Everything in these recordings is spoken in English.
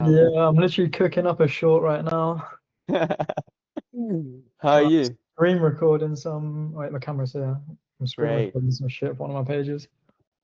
Yeah, I'm literally cooking up a short right now. How are you? Screen recording some. Wait, my camera's here. I'm screen Great. recording some shit for one of my pages.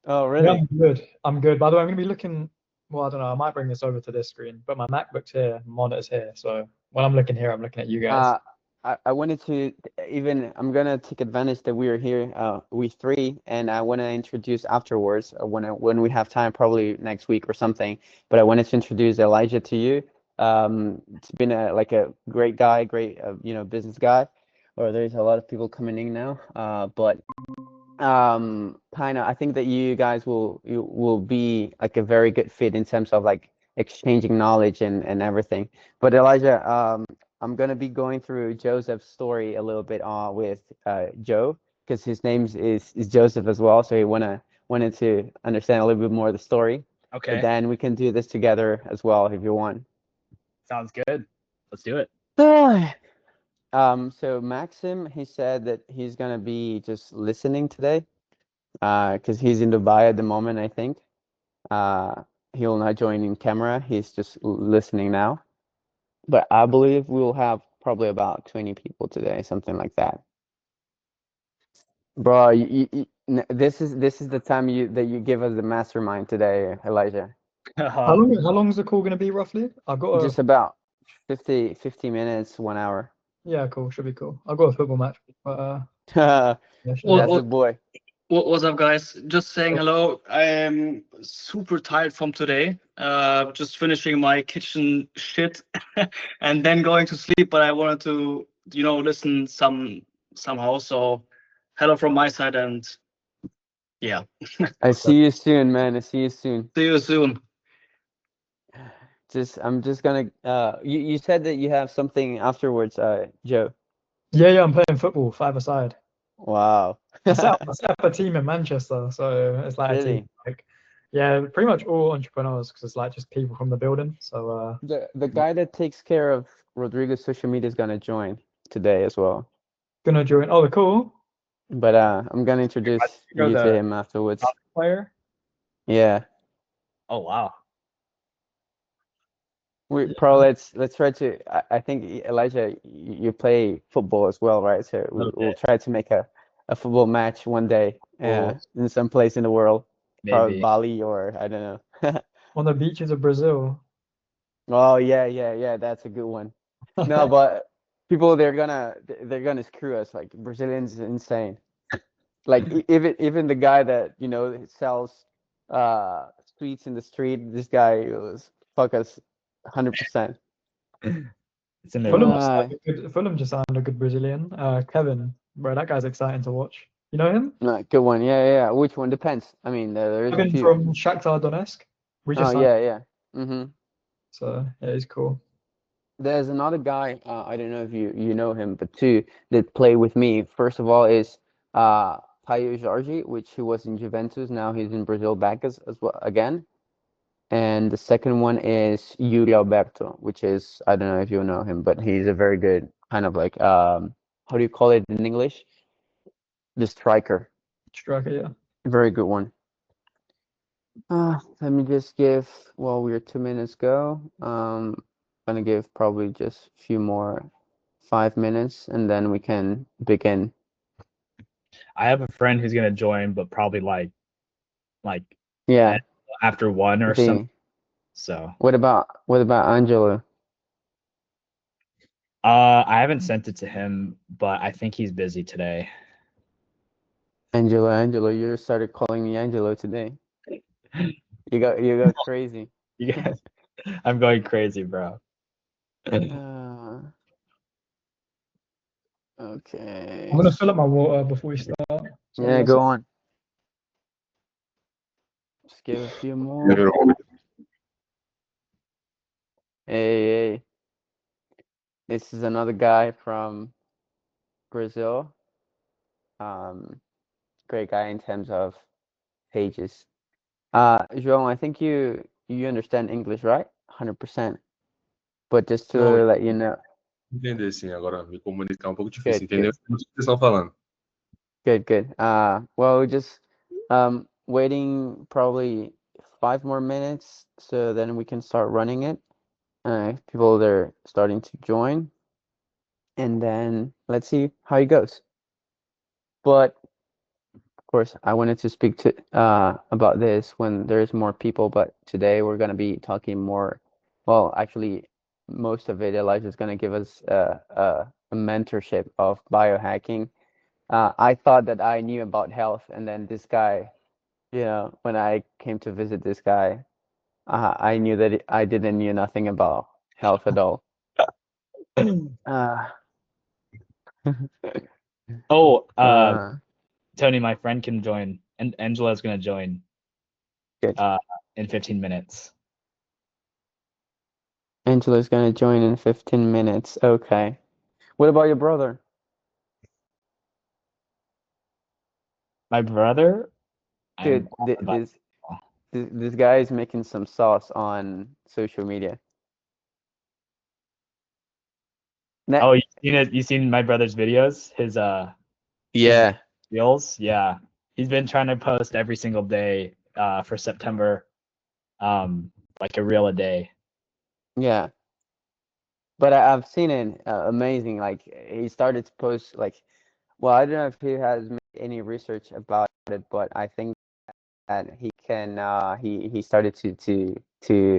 Oh, Yeah, really? I'm good. I'm good. By the way, I'm gonna be looking. Well, I don't know. I might bring this over to this screen, but my MacBook's here, monitor's here. So when I'm looking here, I'm looking at you guys. Uh, I wanted to even, I'm gonna take advantage that we are here, we three, and I want to introduce afterwards, when we have time, probably next week or something. But I wanted to introduce Elijah to you. It's been a great guy, great business guy. Or there's a lot of people coming in now. But kind of I think that you will be like a very good fit in terms of like exchanging knowledge and everything. But Elijah, I'm gonna be going through Joseph's story a little bit with Joe, because his name is Joseph as well, so he wanted to understand a little bit more of the story. But Okay, then we can do this together as well if you want. sounds good. Let's do it. So Maxim, he said that he's gonna be just listening today, because he's in Dubai at the moment, I think. Uh, he will not join in camera. He's just listening now. But I believe we will have probably about 20 people today, something like that. Bro, this is the time you give us the mastermind today, Elijah. How long is the call gonna be roughly? I've got a. Just about 50 minutes, 1 hour. Yeah, cool. Should be cool. I've got a football match, but That's yeah, should be What, alright. the what, boy. what's up, guys? Just saying hello. I am super tired from today. Just finishing my kitchen shit and then going to sleep. But I wanted to, listen somehow. So, hello from my side, and yeah, I see you soon, man. I see you soon. see you soon. I'm just gonna you said that you have something afterwards, Joe. Yeah, I'm playing football five-a-side. Wow. I set up a team in Manchester, so it's like a team Really? like yeah, pretty much all entrepreneurs because it's like just people from the building. So The guy that takes care of Rodrigo's social media is gonna join today as well. gonna join. Oh, cool. But I'm gonna introduce You're you to the him afterwards. player. Yeah. Oh wow. We Yeah, probably let's try to I think Elijah, you play football as well, right? So A little we'll bit. try to make a football match one day, Or in some place in the world, probably maybe. Bali or I don't know. on the beaches of Brazil. Oh yeah, that's a good one. No, but people they're gonna screw us. Like Brazilians is insane. Like even the guy that sells sweets in the street, this guy was fuck us 100%. It's amazing. Fulham just signed a good Brazilian. Kevin, bro, that guy's exciting to watch. You know him? No, good one. Yeah. Which one? Depends. I mean, there's a Kevin few. from Shakhtar Donetsk. We Oh just signed, yeah. Mm-hmm. so yeah, he's cool. There's another guy, I don't know if you know him, but two that play with me. First of all is uh Caio Jorge, which he was in Juventus. Now he's in Brazil back as well again. And the second one is Yuri Alberto, which is, I don't know if you know him, but he's a very good kind of like, how do you call it in English? The striker. Striker, yeah. Very good one. Let me just give, well, we're 2 minutes go. Gonna give probably just a few more 5 minutes and then we can begin. I have a friend who's gonna join, but probably like Yeah, after one or something. the So what about Angelo? I haven't sent it to him, but I think he's busy today. Angelo, you started calling me Angelo today. You got crazy. You guys, I'm going crazy, bro. Uh, I'm okay. gonna fill up my water before we start. So Yeah, yes, go on. Just give a few more. Hey, this is another guy from Brazil. Um, Great guy in terms of pages. João, I think you understand English, right? 100%. But just Não, to let you know, entender sim, agora me comunicar é um pouco difícil, good, entendeu? good, O que vocês estão falando? good. Well, we're just waiting probably 5 more minutes, so then we can start running it. People that are starting to join, and then let's see how it goes. But of course, I wanted to speak to about this when there's more people, but today we're gonna be talking more. Well, actually, most of it, Elijah's gonna give us a mentorship of biohacking. I thought that I knew about health, and then this guy, when I came to visit this guy, I knew that I didn't knew nothing about health at all. Uh, Oh, uh, Tony, my friend can join, and Angela's gonna join good. in 15 minutes. Angela's gonna join in 15 minutes. Okay. What about your brother? My brother, Dude, about, this guy is making some sauce on social media. oh, you seen it? You seen my brother's videos? His Yeah. reels? Yeah. He's been trying to post every single day for September, like a reel a day. Yeah. But I've seen it amazing. Like he started to post well, I don't know if he has made any research about it, but I think that he can he started to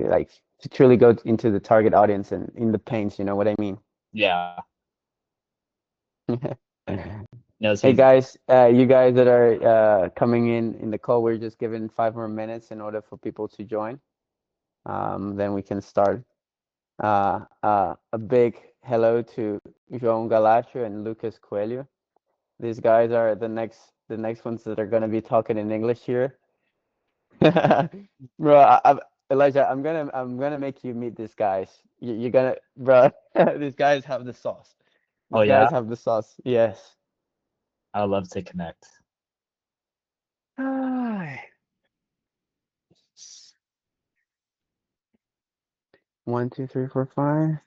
like to truly go into the target audience and in the pains, you know what I mean? Yeah. Knows Hey he's guys, you guys that are coming in the call, we're just giving 5 more minutes in order for people to join. Then we can start. A big hello to João Galacho and Lucas Coelho. These guys are the next ones that are gonna be talking in English here. Bro, Elijah, I'm gonna make you meet these guys. You're gonna, bro. These guys have the sauce. Oh These yeah, guys have the sauce. Yes. I would love to connect. Hi. 1, 2, 3, 4, 5.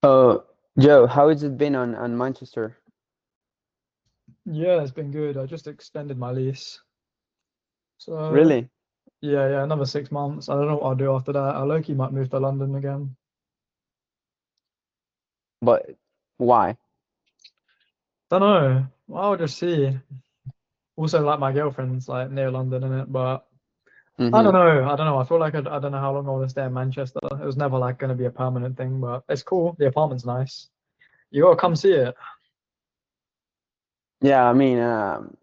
Oh, Joe, how has it been on Manchester? Yeah, it's been good. I just extended my lease. So Really? yeah, another 6 months. I don't know what I'll do after that. I low-key might move to London again. But why? Don't know. Well, I'll just see. Also, like my girlfriend's like near London, in it, but I don't Mm-hmm. know. I don't know. I feel like I don't know how long I want to stay in Manchester. It was never like going to be a permanent thing, but it's cool. The apartment's nice. You gotta come see it. Yeah, I mean,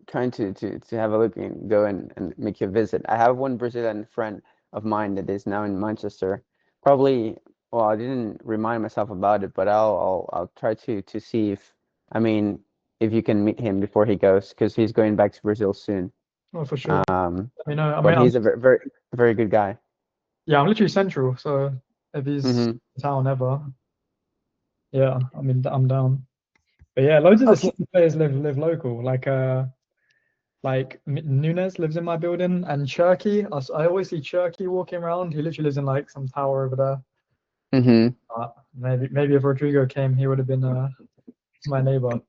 trying to have a look and go and make a visit. I have one Brazilian friend of mine that is now in Manchester. Probably, well, I didn't remind myself about it, but I'll try to see if, I mean, if you can meet him before he goes, because he's going back to Brazil soon. Oh, for sure. Let me know. I But mean, he's a very, very, very good guy. yeah, I'm literally central, so if he's Mm-hmm. in town ever, yeah, I mean, I'm down. But yeah, loads of the Okay. soccer players live local. Like Nunes lives in my building, and Cherky. I always see Cherky walking around. He literally lives in like some tower over there. Mm-hmm. Maybe if Rodrigo came, he would have been my neighbor.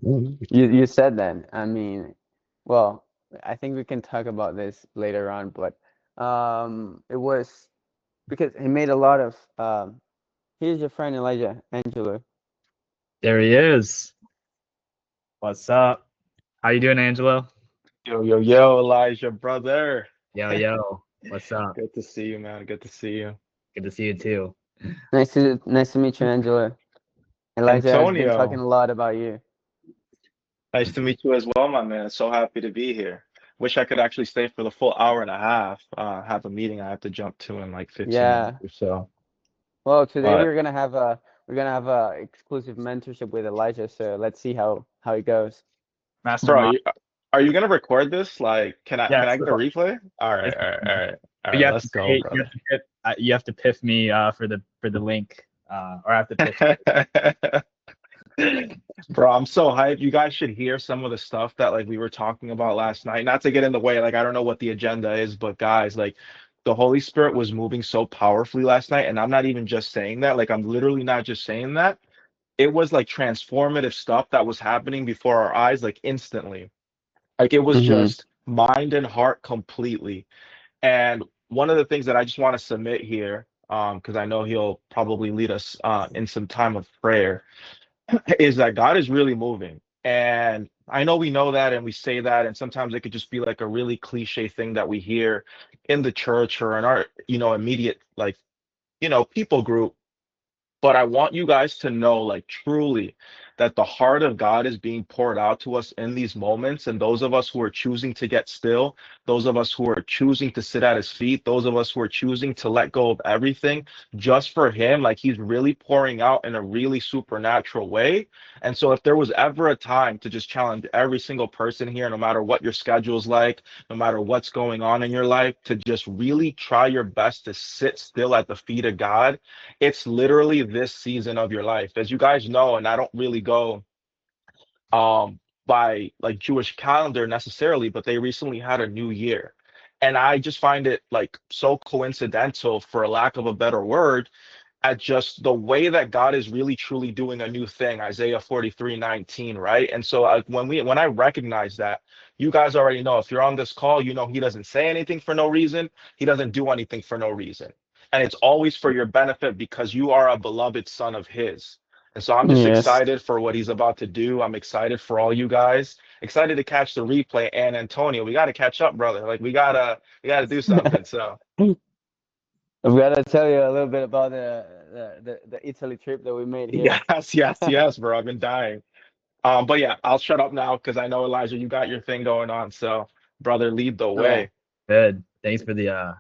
You said that. I mean, well, I think we can talk about this later on, but it was because he made a lot of here's your friend Elijah Angelo. There he is. What's up? How you doing, Angelo? Yo, yo, yo, Elijah, brother. Yo. What's up? Good to see you, man. Good to see you. Good to see you too. Nice to meet you, Angelo. Elijah has been talking Antonio, a lot about you. nice to meet you as well, my man. So happy to be here. Wish I could actually stay for the full hour and a half. Have a meeting I have to jump to in like 15 minutes Yeah. or so. Well, today But we're gonna have a exclusive mentorship with Elijah, so let's see how it goes. bro, Mastermind. are you gonna record this? Like, can I Yes. get a replay? All right, It's, all right, all right, all but right. Let's go, brother. you have to piff me for the link. Or I have to piff. Bro, I'm so hyped. You guys should hear some of the stuff that like we were talking about last night. Not to get in the way, like I don't know what the agenda is, but guys, like the Holy Spirit was moving so powerfully last night, and I'm not even just saying that, like I'm literally not just saying that. It was like transformative stuff that was happening before our eyes, like instantly. Like it was Mm-hmm. just mind and heart completely. And one of the things that I just want to submit here, because I know he'll probably lead us in some time of prayer, is that God is really moving. And I know we know that and we say that, and sometimes it could just be like a really cliche thing that we hear in the church or in our, immediate, like, people group. But I want you guys to know, like, truly, that the heart of God is being poured out to us in these moments. And those of us who are choosing to get still, those of us who are choosing to sit at his feet, those of us who are choosing to let go of everything just for him, like, he's really pouring out in a really supernatural way. And so, if there was ever a time to just challenge every single person here, no matter what your schedule's like, no matter what's going on in your life, to just really try your best to sit still at the feet of God, it's literally this season of your life. As you guys know, and I don't really go by like Jewish calendar necessarily, but they recently had a new year. And I just find it like so coincidental, for a lack of a better word, at just the way that God is really truly doing a new thing, Isaiah 43:19, right? And so when I recognize that, you guys already know, if you're on this call, you know he doesn't say anything for no reason, he doesn't do anything for no reason. And it's always for your benefit because you are a beloved son of his. And so I'm just Yes. excited for what he's about to do. I'm excited for all you guys. Excited to catch the replay. And Antonio, we got to catch up, brother. Like we gotta do something. So I've got to tell you a little bit about the Italy trip that we made here. yes, yes, yes, bro. I've been dying. But yeah, I'll shut up now because I know, Elijah, you got your thing going on. So, brother, lead the Okay. way. Good. Thanks for the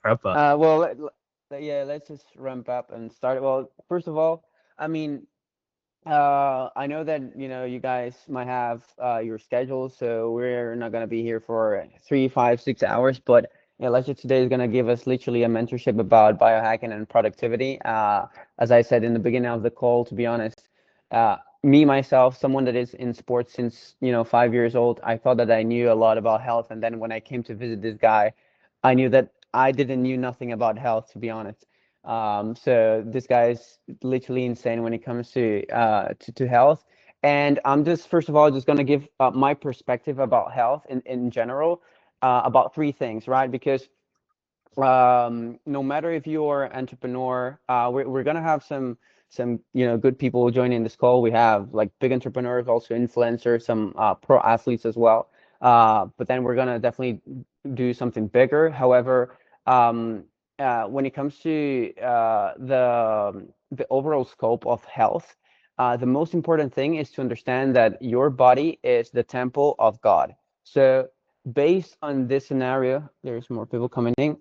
prep up. Well, yeah, let's just ramp up and start. Well, first of all, I mean, I know that you guys might have your schedule, so we're not gonna be here for 3, 5, 6 hours. But Lecture today is gonna give us literally a mentorship about biohacking and productivity. As I said in the beginning of the call, to be honest, me myself, someone that is in sports since 5 years old, I thought that I knew a lot about health, and then when I came to visit this guy, I knew that I didn't knew nothing about health, to be honest. So this guy is literally insane when it comes to health. And I'm just first of all just gonna give my perspective about health in general, about three things, right? Because no matter if you're an entrepreneur, we're gonna have some good people joining this call. We have like big entrepreneurs, also influencers, some pro athletes as well. But then we're gonna definitely do something bigger. However, when it comes to the overall scope of health, the most important thing is to understand that your body is the temple of God. So based on this scenario, there's more people coming in.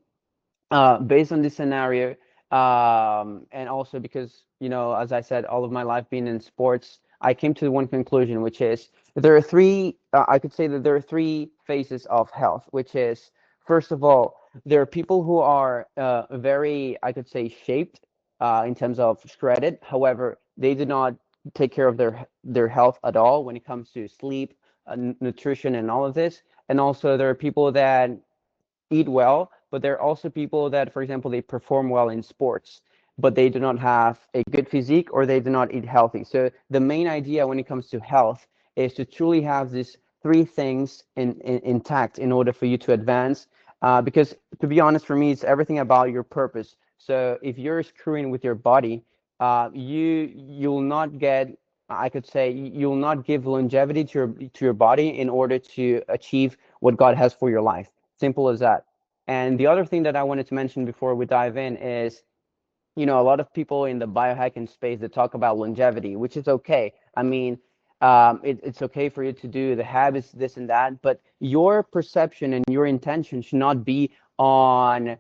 Based on this scenario, and also because, as I said, all of my life being in sports, I came to one conclusion, which is there are three, I could say that there are three phases of health, which is, first of all, there are people who are very, I could say, shaped in terms of shredded. However, they do not take care of their health at all when it comes to sleep, nutrition, and all of this. And also, there are people that eat well, but there are also people that, for example, they perform well in sports, but they do not have a good physique or they do not eat healthy. So the main idea when it comes to health is to truly have these three things intact in order for you to advance. Because to be honest, for me, it's everything about your purpose. So if you're screwing with your body, you'll not get, I could say, you'll not give longevity to your body in order to achieve what God has for your life. Simple as that. And the other thing that I wanted to mention before we dive in is, a lot of people in the biohacking space that talk about longevity, which is okay. I mean, it's okay for you to do the habits, this and that, but your perception and your intention should not be on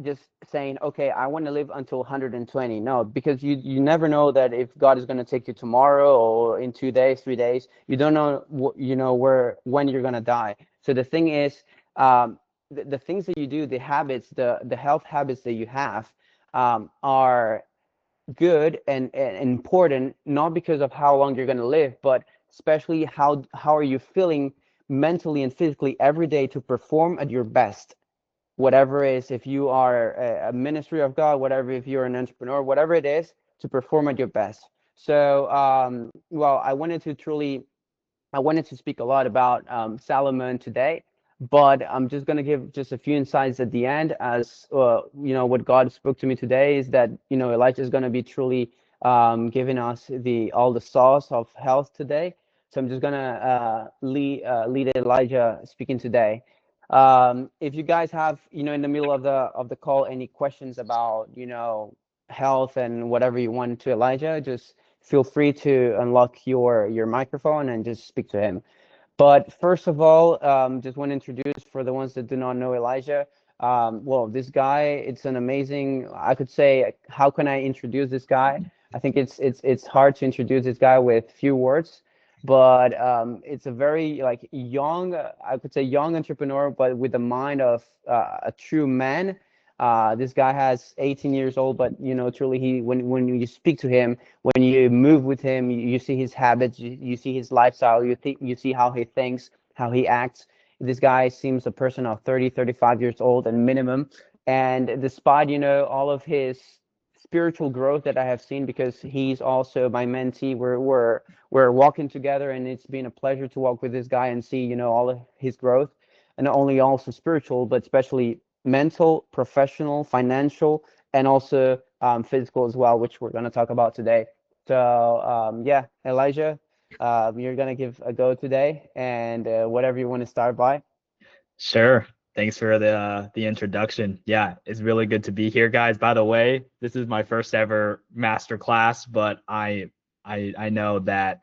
just saying, okay, I want to live until 120. No, because you never know that if God is going to take you tomorrow or in 2 days, 3 days. You don't know, when you're going to die. So the thing is, the things that you do, the habits, the health habits that you have, are good and important, not because of how long you're going to live, but especially how are you feeling mentally and physically every day to perform at your best. whatever it is, if you are a ministry of God, whatever, if you're an entrepreneur, whatever it is, to perform at your best. So, well, I wanted to speak a lot about Salomon today, but I'm just going to give just a few insights at the end. As what God spoke to me today is that Elijah is going to be truly giving us all the sauce of health today. So I'm just going to lead Elijah speaking today. If you guys have in the middle of the call any questions about health and whatever you want to Elijah, just feel free to unlock your microphone and just speak to him. But first of all, just want to introduce for the ones that do not know Elijah. Well, this guy, it's an amazing, I could say, how can I introduce this guy? I think it's hard to introduce this guy with few words, but it's a very like young, I could say young entrepreneur, but with the mind of a true man. This guy has 18 years old, but truly when you speak to him, when you move with him, you see his habits, you see his lifestyle, you see how he thinks, how he acts. This guy seems a person of 30, 35 years old and minimum. And despite, all of his spiritual growth that I have seen, because he's also my mentee, we're walking together, and it's been a pleasure to walk with this guy and see, all of his growth, and not only also spiritual, but especially mental, professional, financial, and also physical as well, which we're going to talk about today. So yeah, Elijah, you're going to give a go today, and whatever you want to start by. Sure. Thanks for the introduction. Yeah, it's really good to be here, guys. By the way, this is my first ever master class, but I know that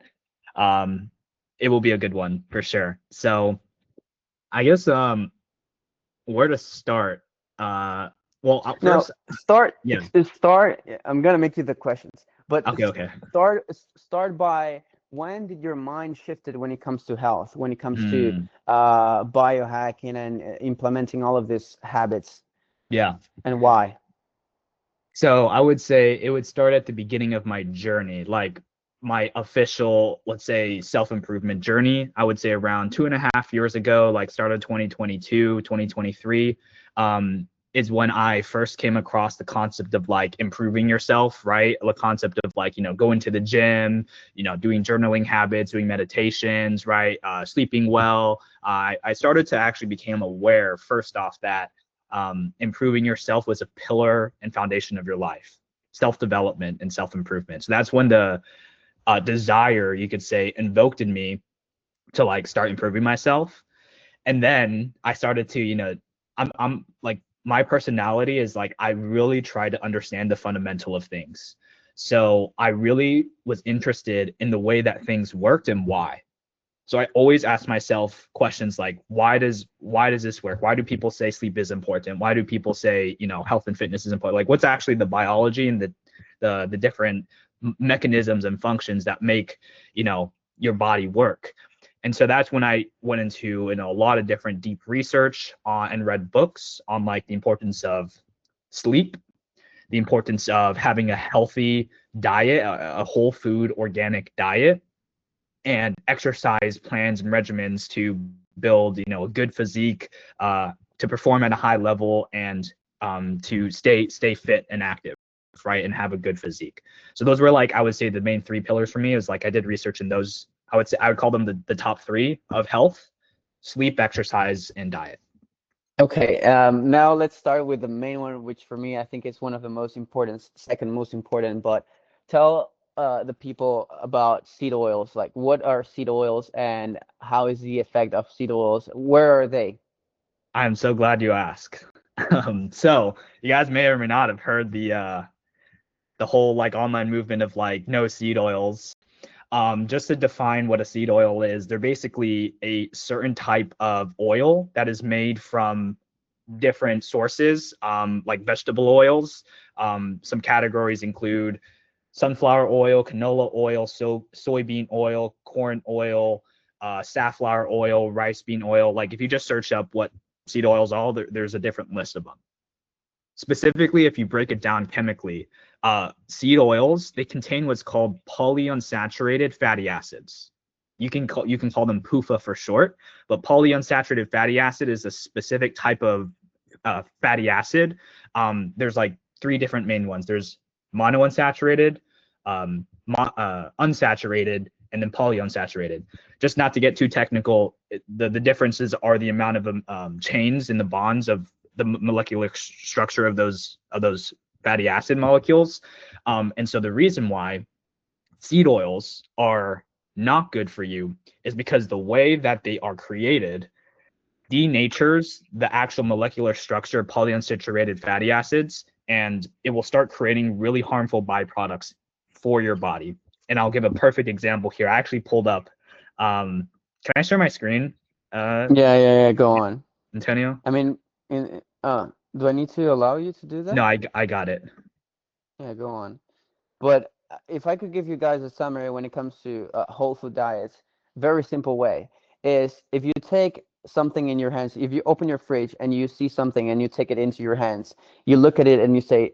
it will be a good one for sure. So I guess where to start? Well, Now, first, start. yeah. Start. I'm gonna make you the questions, but Okay. start by when did your mind shifted when it comes to health, when it comes to Mm, biohacking and implementing all of these habits, yeah. and why? So I would say it would start at the beginning of my journey, like my official, let's say, self-improvement journey. I would say around 2.5 years ago, like started 2022, 2023, is when I first came across the concept of like improving yourself, right? The concept of like, going to the gym, doing journaling habits, doing meditations, right? Sleeping well. I started to actually become aware first off that improving yourself was a pillar and foundation of your life, self-development and self-improvement. So that's when the desire, you could say, invoked in me to like start improving myself. And then I started to, I'm like, my personality is like, I really try to understand the fundamental of things. So I really was interested in the way that things worked and why. So I always ask myself questions like, why does this work? Why do people say sleep is important? Why do people say, health and fitness is important? Like, what's actually the biology and the different mechanisms and functions that make, your body work? And so that's when I went into, a lot of different deep research on and read books on like the importance of sleep, the importance of having a healthy diet, a whole food organic diet, and exercise plans and regimens to build, a good physique, to perform at a high level, and to stay fit and active, right, and have a good physique. So those were like, I would say, the main three pillars for me. Is like I did research in those. I would call them the top three of health: sleep, exercise, and diet. Okay, now let's start with the main one, which for me I think is one of the most important, second most important. But tell the people about seed oils. Like, what are seed oils, and how is the effect of seed oils? Where are they? I'm so glad you asked. So you guys may or may not have heard the whole like online movement of like no seed oils. Just to define what a seed oil is, they're basically a certain type of oil that is made from different sources, like vegetable oils. Some categories include sunflower oil, canola oil, soybean oil, corn oil, safflower oil, rice bean oil. Like if you just search up what seed oils are, there's a different list of them. Specifically, if you break it down chemically, seed oils, they contain what's called polyunsaturated fatty acids. You can call them PUFA for short, but polyunsaturated fatty acid is a specific type of fatty acid, there's like three different main ones. There's monounsaturated, unsaturated, and then polyunsaturated. Just not to get too technical, the differences are the amount of chains in the bonds of the molecular structure of those fatty acid molecules. And so the reason why seed oils are not good for you is because the way that they are created denatures the actual molecular structure of polyunsaturated fatty acids, and it will start creating really harmful byproducts for your body. And I'll give a perfect example here. I actually pulled up. Can I share my screen? Yeah. Go on, Antonio? I mean, do I need to allow you to do that? No, I got it. Yeah, go on. But if I could give you guys a summary when it comes to whole food diets, very simple way is if you take something in your hands, if you open your fridge and you see something and you take it into your hands, you look at it and you say,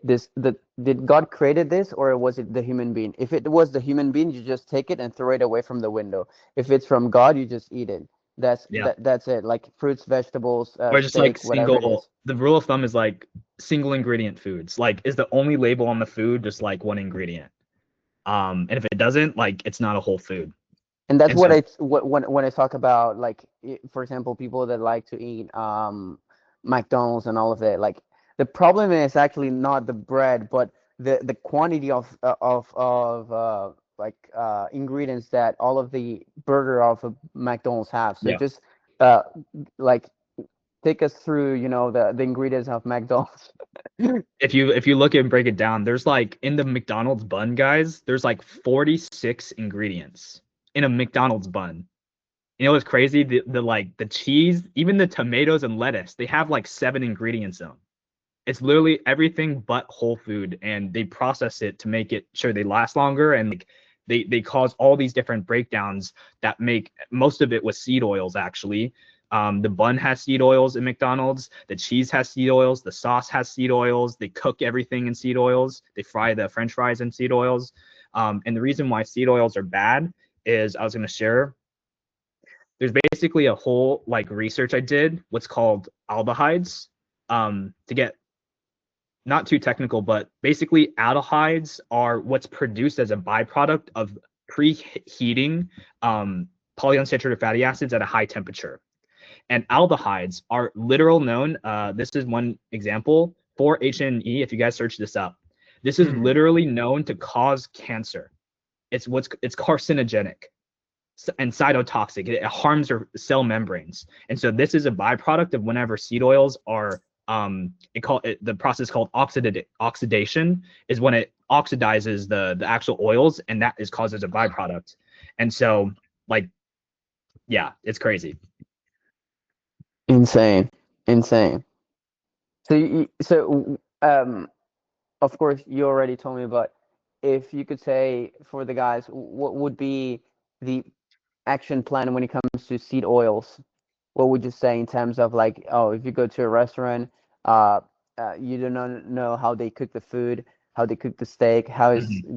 did God created this or was it the human being? If it was the human being, you just take it and throw it away from the window. If it's from God, you just eat it. That's Yeah. that's it. Like fruits, vegetables, Or just like steak, whatever it single, is. the rule of thumb is like single ingredient foods. Like, is the only label on the food just like one ingredient? And if it doesn't, like, it's not a whole food. And that's And what so, when I talk about, like, for example, people that like to eat McDonald's and all of that. Like, the problem is actually not the bread, but the quantity of ingredients that all of the burger of a McDonald's have. So yeah. just like take us through, the ingredients of McDonald's. If you look and break it down, there's like in the McDonald's bun, guys, there's like 46 ingredients in a McDonald's bun. You know what's crazy? The like the cheese, even the tomatoes and lettuce, they have like 7 ingredients in them. It's literally everything but whole food, and they process it to make it sure they last longer, and like they cause all these different breakdowns that make most of it with seed oils actually. The bun has seed oils in McDonald's. The cheese has seed oils. The sauce has seed oils. They cook everything in seed oils. They fry the French fries in seed oils. And the reason why seed oils are bad is I was going to share. There's basically a whole like research I did, what's called aldehydes, to get not too technical, but basically aldehydes are what's produced as a byproduct of preheating polyunsaturated fatty acids at a high temperature. And aldehydes are literal known. This is one example for HNE. If you guys search this up, this is literally known to cause cancer. It's carcinogenic and cytotoxic. It harms your cell membranes. And so this is a byproduct of whenever seed oils are the process called oxidation is when it oxidizes the actual oils, and that is caused as a byproduct. And so like, yeah, it's crazy. Insane. So of course, you already told me, but if you could say for the guys, what would be the action plan when it comes to seed oils? What would you say in terms of, like, oh, if you go to a restaurant, you do not know how they cook the food, how they cook the steak,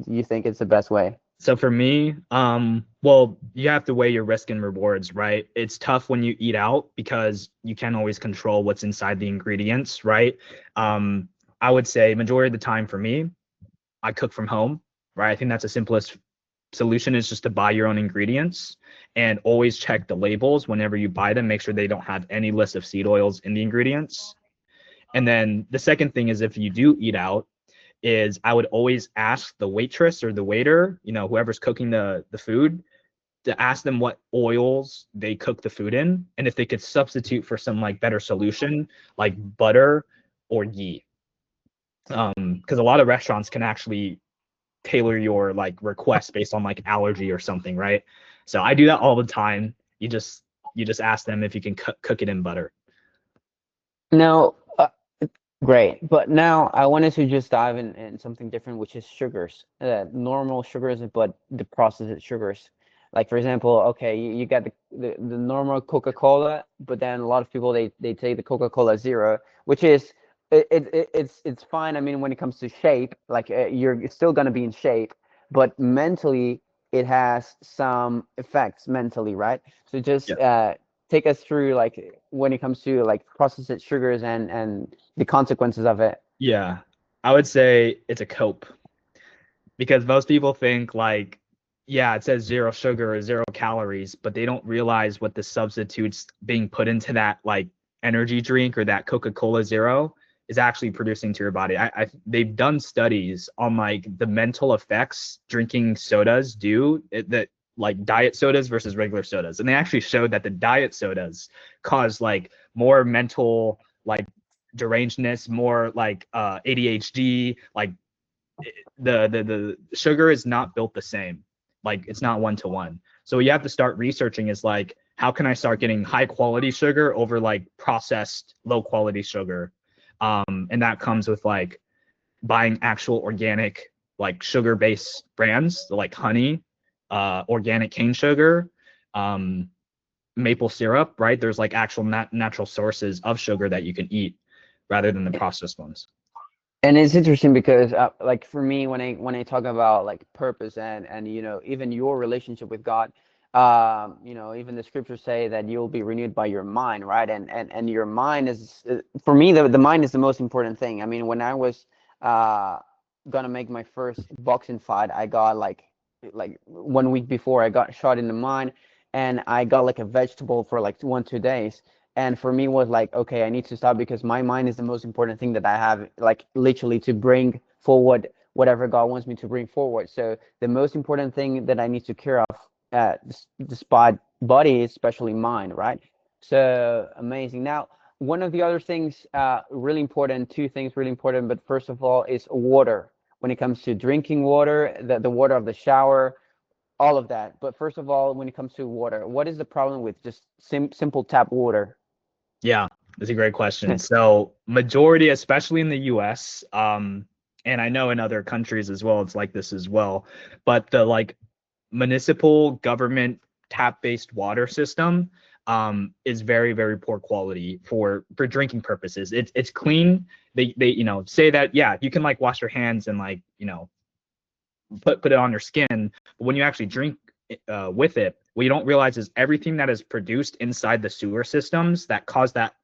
you think it's the best way? So for me, well, you have to weigh your risk and rewards, right? It's tough when you eat out because you can't always control what's inside the ingredients, right? I would say majority of the time for me, I cook from home, right? I think that's the simplest solution is just to buy your own ingredients and always check the labels whenever you buy them. Make sure they don't have any list of seed oils in the ingredients. And then the second thing is if you do eat out, is I would always ask the waitress or the waiter, whoever's cooking the food, to ask them what oils they cook the food in, and if they could substitute for some like better solution like butter or ghee. Because a lot of restaurants can actually tailor your like request based on like allergy or something, right? So I do that all the time. You just ask them if you can cook it in butter. Now, great. But now I wanted to just dive in something different, which is sugars, normal sugars, but the processed sugars. Like, for example, okay, you got the normal Coca-Cola, but then a lot of people they take the Coca-Cola Zero, which is it's fine. I mean, when it comes to shape, like you're still gonna be in shape, but mentally it has some effects mentally, right? So just Yeah. take us through like when it comes to like processed sugars and the consequences of it. Yeah, I would say it's a cope, because most people think like, yeah, it says zero sugar or 0 calories, but they don't realize what the substitutes being put into that like energy drink or that Coca-Cola Zero is actually producing to your body. They've done studies on like the mental effects drinking sodas do, that like diet sodas versus regular sodas, and they actually showed that the diet sodas cause like more mental like derangedness, more like ADHD, like the sugar is not built the same. Like it's not 1-to-1. So what you have to start researching is like, how can I start getting high quality sugar over like processed low quality sugar? And that comes with like buying actual organic like sugar based brands like honey, organic cane sugar, maple syrup, right? There's like actual natural sources of sugar that you can eat rather than the processed ones. And it's interesting because like for me, when I talk about like purpose and you know, even your relationship with God, you know, even the scriptures say that you'll be renewed by your mind, right? And your mind is for me, the mind is the most important thing. I mean, when I was uh gonna make my first boxing fight, I got like 1 week before I got shot in the mind, and I got like a vegetable for like 1-2 days. And for me was like, okay, I need to stop because my mind is the most important thing that I have, like literally to bring forward whatever God wants me to bring forward. So the most important thing that I need to care of, despite body, especially mind, right? So amazing. Now, one of the other things really important, two things really important, but first of all is water. When it comes to drinking water, the water of the shower, all of that. But first of all, when it comes to water, what is the problem with just simple tap water? Yeah, that's a great question. So majority, especially in the US, and I know in other countries as well, it's like this as well, but the like municipal government tap-based water system is very, very poor quality for drinking purposes. It's clean. They you know say that, yeah, you can like wash your hands and like, you know, put it on your skin, but when you actually drink with it, what you don't realize is everything that is produced inside the sewer systems that cause that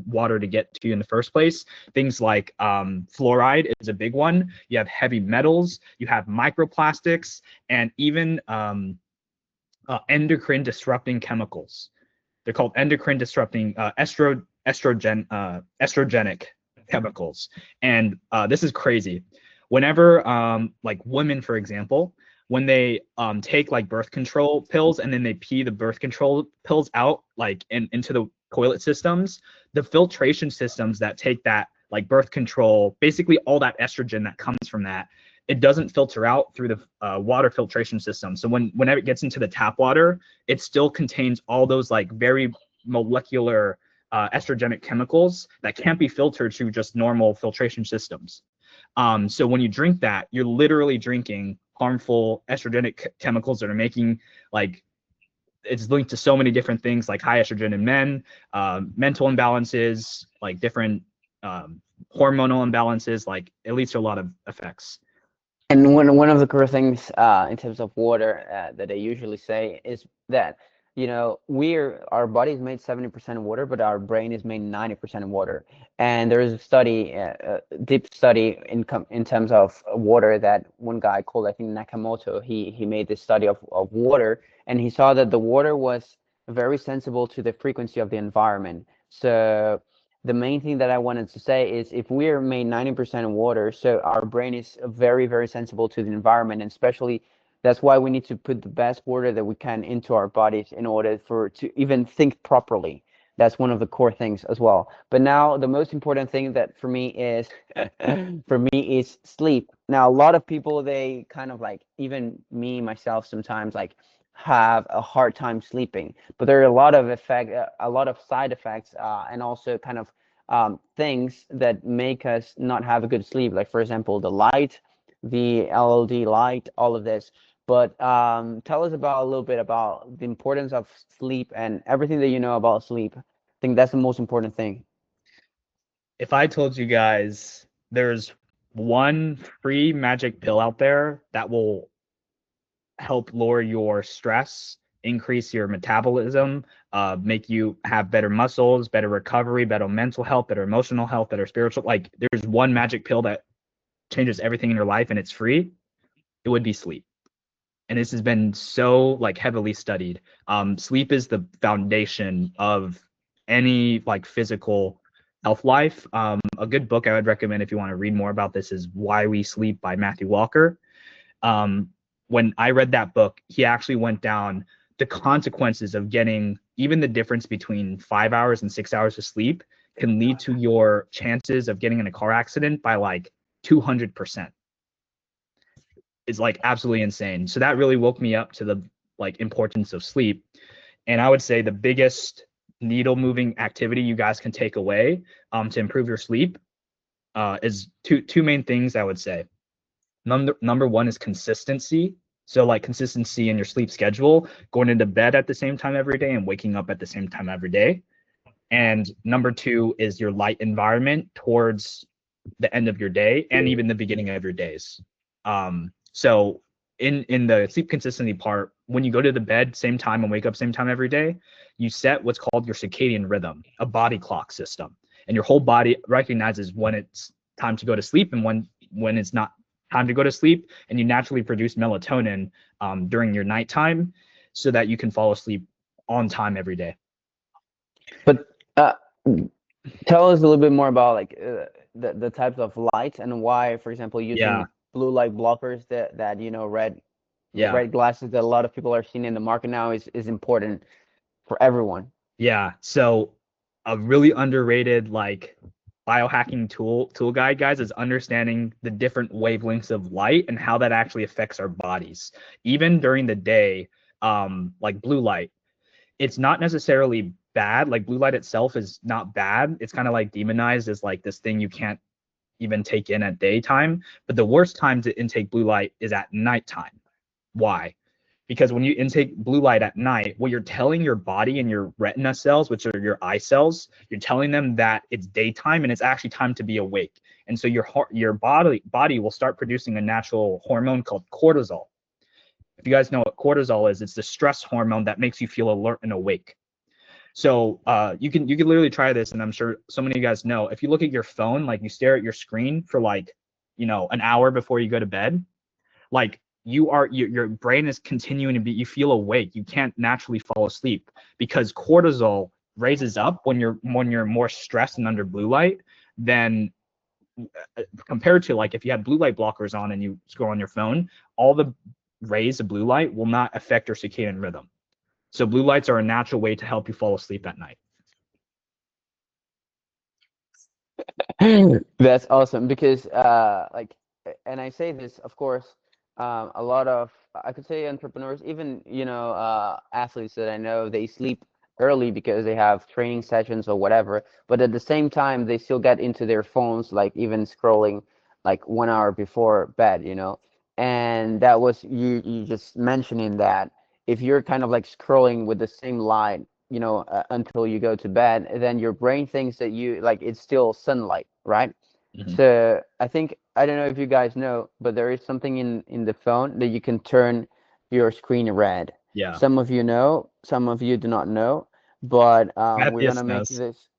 water to get to you in the first place. Things like fluoride is a big one. You have heavy metals, you have microplastics, and even endocrine disrupting chemicals. They're called endocrine disrupting estrogenic chemicals. And this is crazy. Whenever like women, for example, when they take like birth control pills and then they pee the birth control pills out like into the toilet systems, the filtration systems that take that like birth control, basically all that estrogen that comes from that, it doesn't filter out through the water filtration system. So whenever it gets into the tap water, it still contains all those like very molecular estrogenic chemicals that can't be filtered through just normal filtration systems. So when you drink that, you're literally drinking harmful estrogenic chemicals that are making like, it's linked to so many different things like high estrogen in men, mental imbalances, like different hormonal imbalances, like it leads to a lot of effects. And one of the core things in terms of water that I usually say is that, you know, our body is made 70% of water, but our brain is made 90% of water. And there is a study, a deep study in terms of water that one guy called, I think, Nakamoto, he made this study of water, and he saw that the water was very sensible to the frequency of the environment. So the main thing that I wanted to say is if we are made 90% of water, so our brain is very, very sensible to the environment, and especially that's why we need to put the best water that we can into our bodies in order to even think properly. That's one of the core things as well. But now the most important thing that for me is for me is sleep. Now a lot of people, they kind of like, even me myself sometimes, like have a hard time sleeping, but there are a lot of side effects, and also kind of things that make us not have a good sleep, like for example the light, the LED light, all of this. But tell us about a little bit about the importance of sleep and everything that you know about sleep. I think that's the most important thing. If I told you guys there's one free magic pill out there that will help lower your stress increase your metabolism, make you have better muscles, better recovery, better mental health, better emotional health, better spiritual. Like there's one magic pill that changes everything in your life and it's free, it would be sleep. And this has been so like heavily studied. Sleep is the foundation of any like physical health life. A good book I would recommend if you want to read more about this is Why We Sleep by Matthew Walker. When I read that book, he actually went down the consequences of getting even the difference between 5 hours and 6 hours of sleep can lead to your chances of getting in a car accident by like 200%. It's like absolutely insane. So that really woke me up to the like importance of sleep. And I would say the biggest needle moving activity you guys can take away to improve your sleep is two main things I would say. Number one is consistency. So like consistency in your sleep schedule, going into bed at the same time every day and waking up at the same time every day. And number two is your light environment towards the end of your day and even the beginning of your days. So in the sleep consistency part, when you go to the bed same time and wake up same time every day, you set what's called your circadian rhythm, a body clock system, and your whole body recognizes when it's time to go to sleep and when it's not time to go to sleep, and you naturally produce melatonin during your nighttime so that you can fall asleep on time every day. But tell us a little bit more about like the types of lights and why, for example, using blue light blockers that you know red glasses that a lot of people are seeing in the market now is important for everyone. Yeah. So a really underrated like biohacking tool guide, guys, is understanding the different wavelengths of light and how that actually affects our bodies. Even during the day, like blue light, it's not necessarily bad. Like blue light itself is not bad. It's kind of like demonized as like this thing you can't even take in at daytime. But the worst time to intake blue light is at nighttime. Why? Because when you intake blue light at night, what you're telling your body and your retina cells, which are your eye cells, you're telling them that it's daytime and it's actually time to be awake. And so your body will start producing a natural hormone called cortisol. If you guys know what cortisol is, it's the stress hormone that makes you feel alert and awake. So you can literally try this, and I'm sure so many of you guys know. If you look at your phone, like you stare at your screen for like, an hour before you go to bed, like your brain is continuing to be, you feel awake. You can't naturally fall asleep because cortisol raises up when you're more stressed and under blue light than compared to like if you had blue light blockers on and you scroll on your phone, all the rays of blue light will not affect your circadian rhythm. So blue lights are a natural way to help you fall asleep at night. That's awesome because like, and I say this, of course, a lot of, I could say entrepreneurs, even athletes that I know, they sleep early because they have training sessions or whatever, but at the same time they still get into their phones, like even scrolling like 1 hour before bed, and that was you just mentioning that if you're kind of like scrolling with the same light until you go to bed, then your brain thinks that you like it's still sunlight, right? Mhm. So I don't know if you guys know, but there is something in the phone that you can turn your screen red. Yeah. Some of you know, some of you do not know, but we're Matthias gonna make knows. this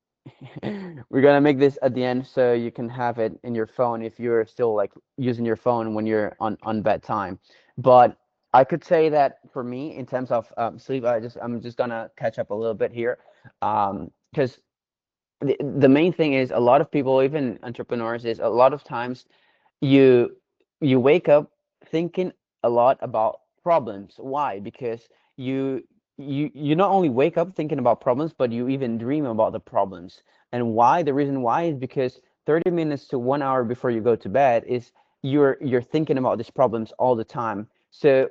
we're gonna make this at the end so you can have it in your phone if you're still like using your phone when you're on bedtime. But I could say that for me, in terms of sleep, I'm just gonna catch up a little bit here, because the main thing is a lot of people, even entrepreneurs, is a lot of times you you wake up thinking a lot about problems. Why? Because you not only wake up thinking about problems, but you even dream about the problems. And why? The reason why is because 30 minutes to 1 hour before you go to bed is you're thinking about these problems all the time. So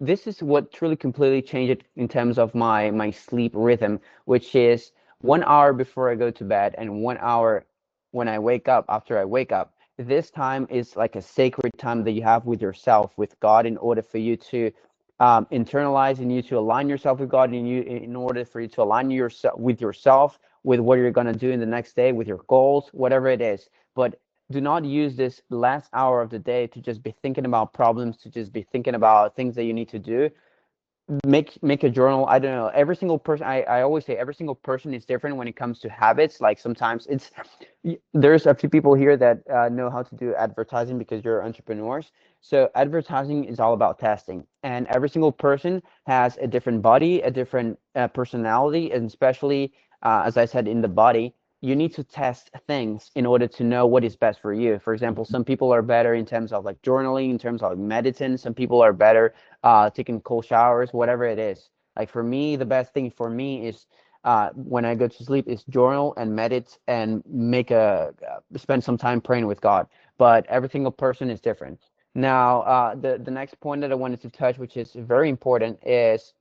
this is what truly completely changed it in terms of my sleep rhythm, which is 1 hour before I go to bed and 1 hour when I wake up, after I wake up. This time is like a sacred time that you have with yourself, with God, in order for you to internalize and you to align yourself with God, and you in order for you to align yourself with what you're gonna do in the next day, with your goals, whatever it is. But do not use this last hour of the day to just be thinking about problems, to just be thinking about things that you need to do. make a journal. I don't know. Every single person, I always say every single person is different when it comes to habits. Like sometimes there's a few people here that know how to do advertising because you're entrepreneurs. So advertising is all about testing, and every single person has a different body, a different personality, and especially as I said, in the body, you need to test things in order to know what is best for you. For example, some people are better in terms of like journaling, in terms of like medicine. Some people are better taking cold showers, whatever it is. Like for me, the best thing for me is when I go to sleep is journal and meditate and spend some time praying with God. But every single person is different. Now, the next point that I wanted to touch, which is very important, is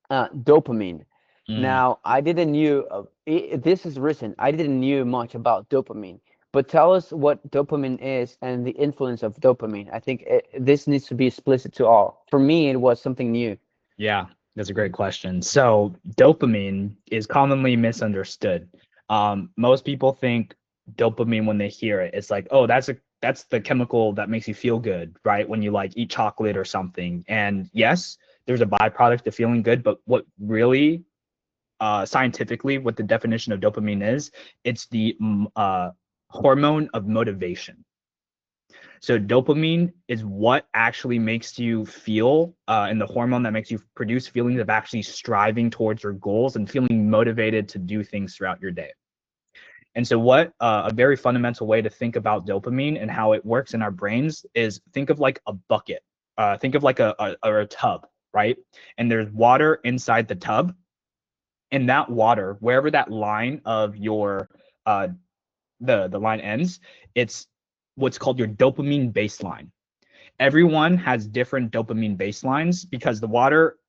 dopamine. Now, I didn't knew this is recent. I didn't knew much about dopamine. But tell us what dopamine is and the influence of dopamine. I think this needs to be explicit to all. For me, it was something new. Yeah, that's a great question. So dopamine is commonly misunderstood. Most people think dopamine when they hear it, it's like, oh, that's the chemical that makes you feel good, right? When you like eat chocolate or something. And yes, there's a byproduct of feeling good, but what really scientifically what the definition of dopamine is, it's the hormone of motivation. So dopamine is what actually makes you feel, and the hormone that makes you produce feelings of actually striving towards your goals and feeling motivated to do things throughout your day. And so what a very fundamental way to think about dopamine and how it works in our brains is think of like a bucket. Think of like a tub, right? And there's water inside the tub. And that water, wherever that line of your the line ends, it's what's called your dopamine baseline. Everyone has different dopamine baselines because the water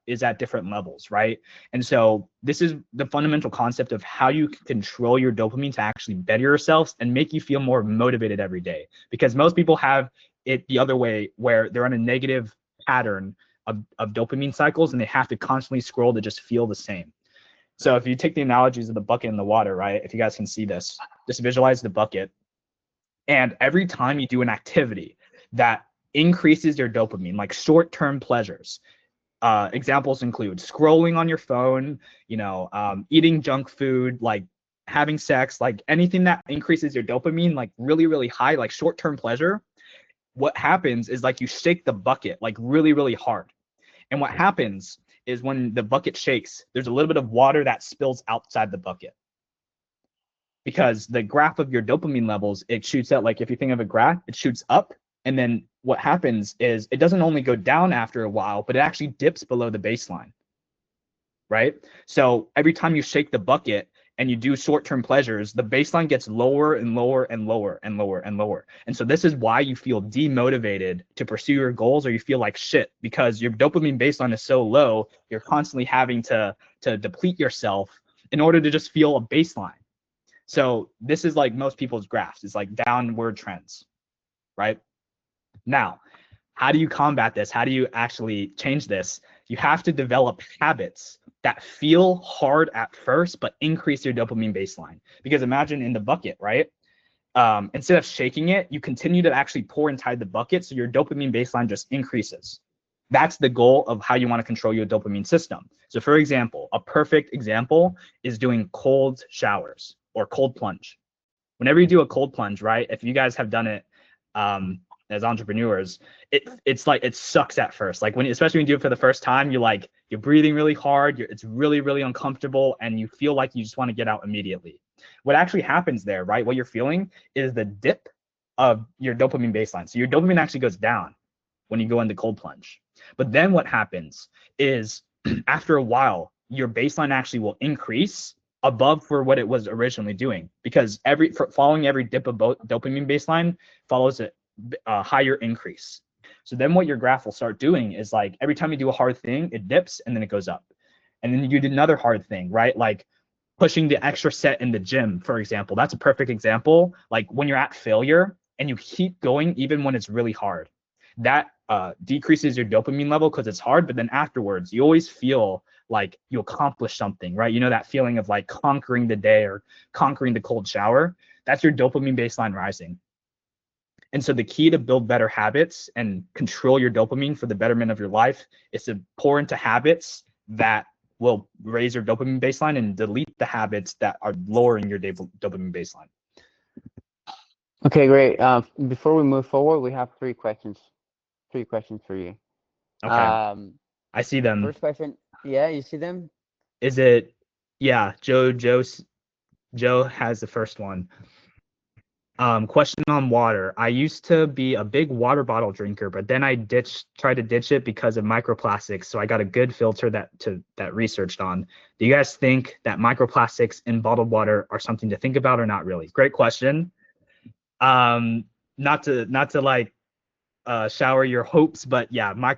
is at different levels, right? And so this is the fundamental concept of how you can control your dopamine to actually better yourselves and make you feel more motivated every day. Because most people have it the other way, where they're on a negative pattern of dopamine cycles and they have to constantly scroll to just feel the same. So if you take the analogies of the bucket and the water, right? If you guys can see this, just visualize the bucket. And every time you do an activity that increases your dopamine, like short-term pleasures, examples include scrolling on your phone, eating junk food, like having sex, like anything that increases your dopamine, like really, really high, like short-term pleasure. What happens is like you shake the bucket like really, really hard. And what happens is when the bucket shakes, there's a little bit of water that spills outside the bucket. Because the graph of your dopamine levels, it shoots out, like if you think of a graph, it shoots up. And then what happens is it doesn't only go down after a while, but it actually dips below the baseline, right? So every time you shake the bucket and you do short-term pleasures, the baseline gets lower and lower and lower and lower and lower. And so this is why you feel demotivated to pursue your goals, or you feel like shit because your dopamine baseline is so low, you're constantly having to deplete yourself in order to just feel a baseline. So this is like most people's graphs. It's like downward trends, right? Now, how do you combat this? How do you actually change this? You have to develop habits that feel hard at first, but increase your dopamine baseline. Because imagine in the bucket, right? Instead of shaking it, you continue to actually pour inside the bucket, so your dopamine baseline just increases. That's the goal of how you want to control your dopamine system. So for example, a perfect example is doing cold showers or cold plunge. Whenever you do a cold plunge, right? If you guys have done it as entrepreneurs, it's like it sucks at first. Like especially when you do it for the first time, you're breathing really hard. It's really, really uncomfortable, and you feel like you just want to get out immediately. What actually happens there, right? What you're feeling is the dip of your dopamine baseline. So your dopamine actually goes down when you go into cold plunge. But then what happens is after a while, your baseline actually will increase above for what it was originally doing, because following every dip of dopamine baseline follows a higher increase. So then what your graph will start doing is like every time you do a hard thing, it dips and then it goes up. And then you do another hard thing, right? Like pushing the extra set in the gym, for example. That's a perfect example. Like when you're at failure and you keep going even when it's really hard, that decreases your dopamine level because it's hard. But then afterwards, you always feel like you accomplished something, right? You know, that feeling of like conquering the day or conquering the cold shower. That's your dopamine baseline rising. And so the key to build better habits and control your dopamine for the betterment of your life is to pour into habits that will raise your dopamine baseline and delete the habits that are lowering your dopamine baseline. Okay, great. Before we move forward, we have three questions. Three questions for you. Okay. I see them. First question. Yeah, you see them? Is it? Yeah, Joe has the first one. Question on water. I used to be a big water bottle drinker, but then I tried to ditch it because of microplastics. So I got a good filter that researched on. Do you guys think that microplastics in bottled water are something to think about or not really? Great question. Not to like shower your hopes, but yeah, my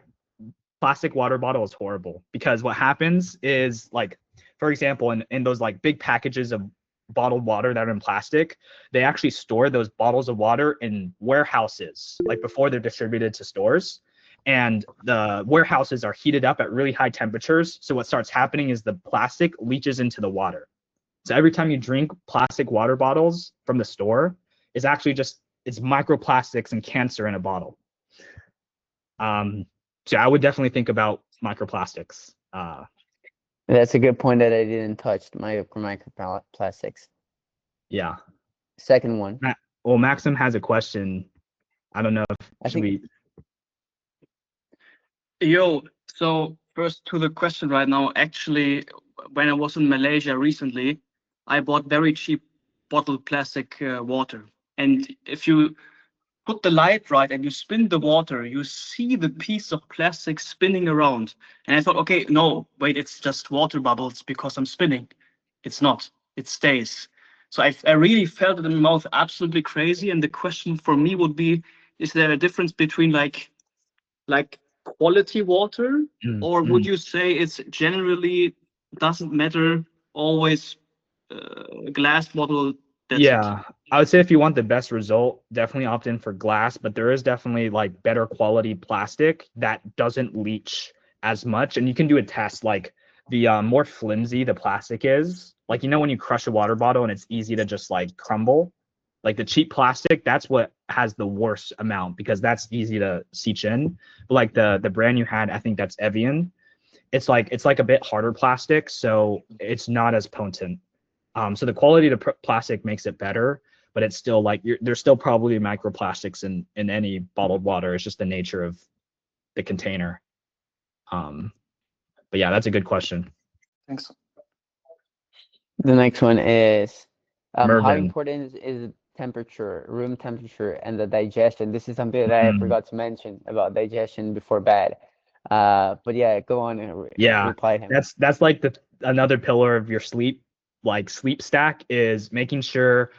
plastic water bottle is horrible because what happens is, like, for example, in those like big packages of bottled water that are in plastic, they actually store those bottles of water in warehouses, like before they're distributed to stores. And the warehouses are heated up at really high temperatures. So what starts happening is the plastic leaches into the water. So every time you drink plastic water bottles from the store, it's actually just, it's microplastics and cancer in a bottle. So I would definitely think about microplastics. That's a good point that I didn't touch, microplastics. Yeah. Second one. Well, Maxim has a question. I don't know if Yo, so first to the question right now. Actually, when I was in Malaysia recently, I bought very cheap bottled plastic water. And if you put the light right and you spin the water, you see the piece of plastic spinning around. And I thought, okay, no, wait, it's just water bubbles because I'm spinning. It's not, it stays. So I really felt it in my mouth, absolutely crazy. And the question for me would be, is there a difference between like quality water, or would you say it's generally doesn't matter, always glass bottle? That's yeah, I would say if you want the best result, definitely opt in for glass, but there is definitely like better quality plastic that doesn't leach as much. And you can do a test, like the more flimsy the plastic is, like, you know, when you crush a water bottle and it's easy to just like crumble, like the cheap plastic, that's what has the worst amount because that's easy to seep in. But like the brand you had, I think that's Evian. It's like a bit harder plastic, so it's not as potent. So the quality of the plastic makes it better, but it's still like there's still probably microplastics in any bottled water. It's just the nature of the container. But yeah, that's a good question. Thanks. The next one is how Mervin. important is temperature, room temperature, and the digestion? This is something that I forgot to mention about digestion before bed. But yeah, go on and reply him. That's like another pillar of your sleep stack is making sure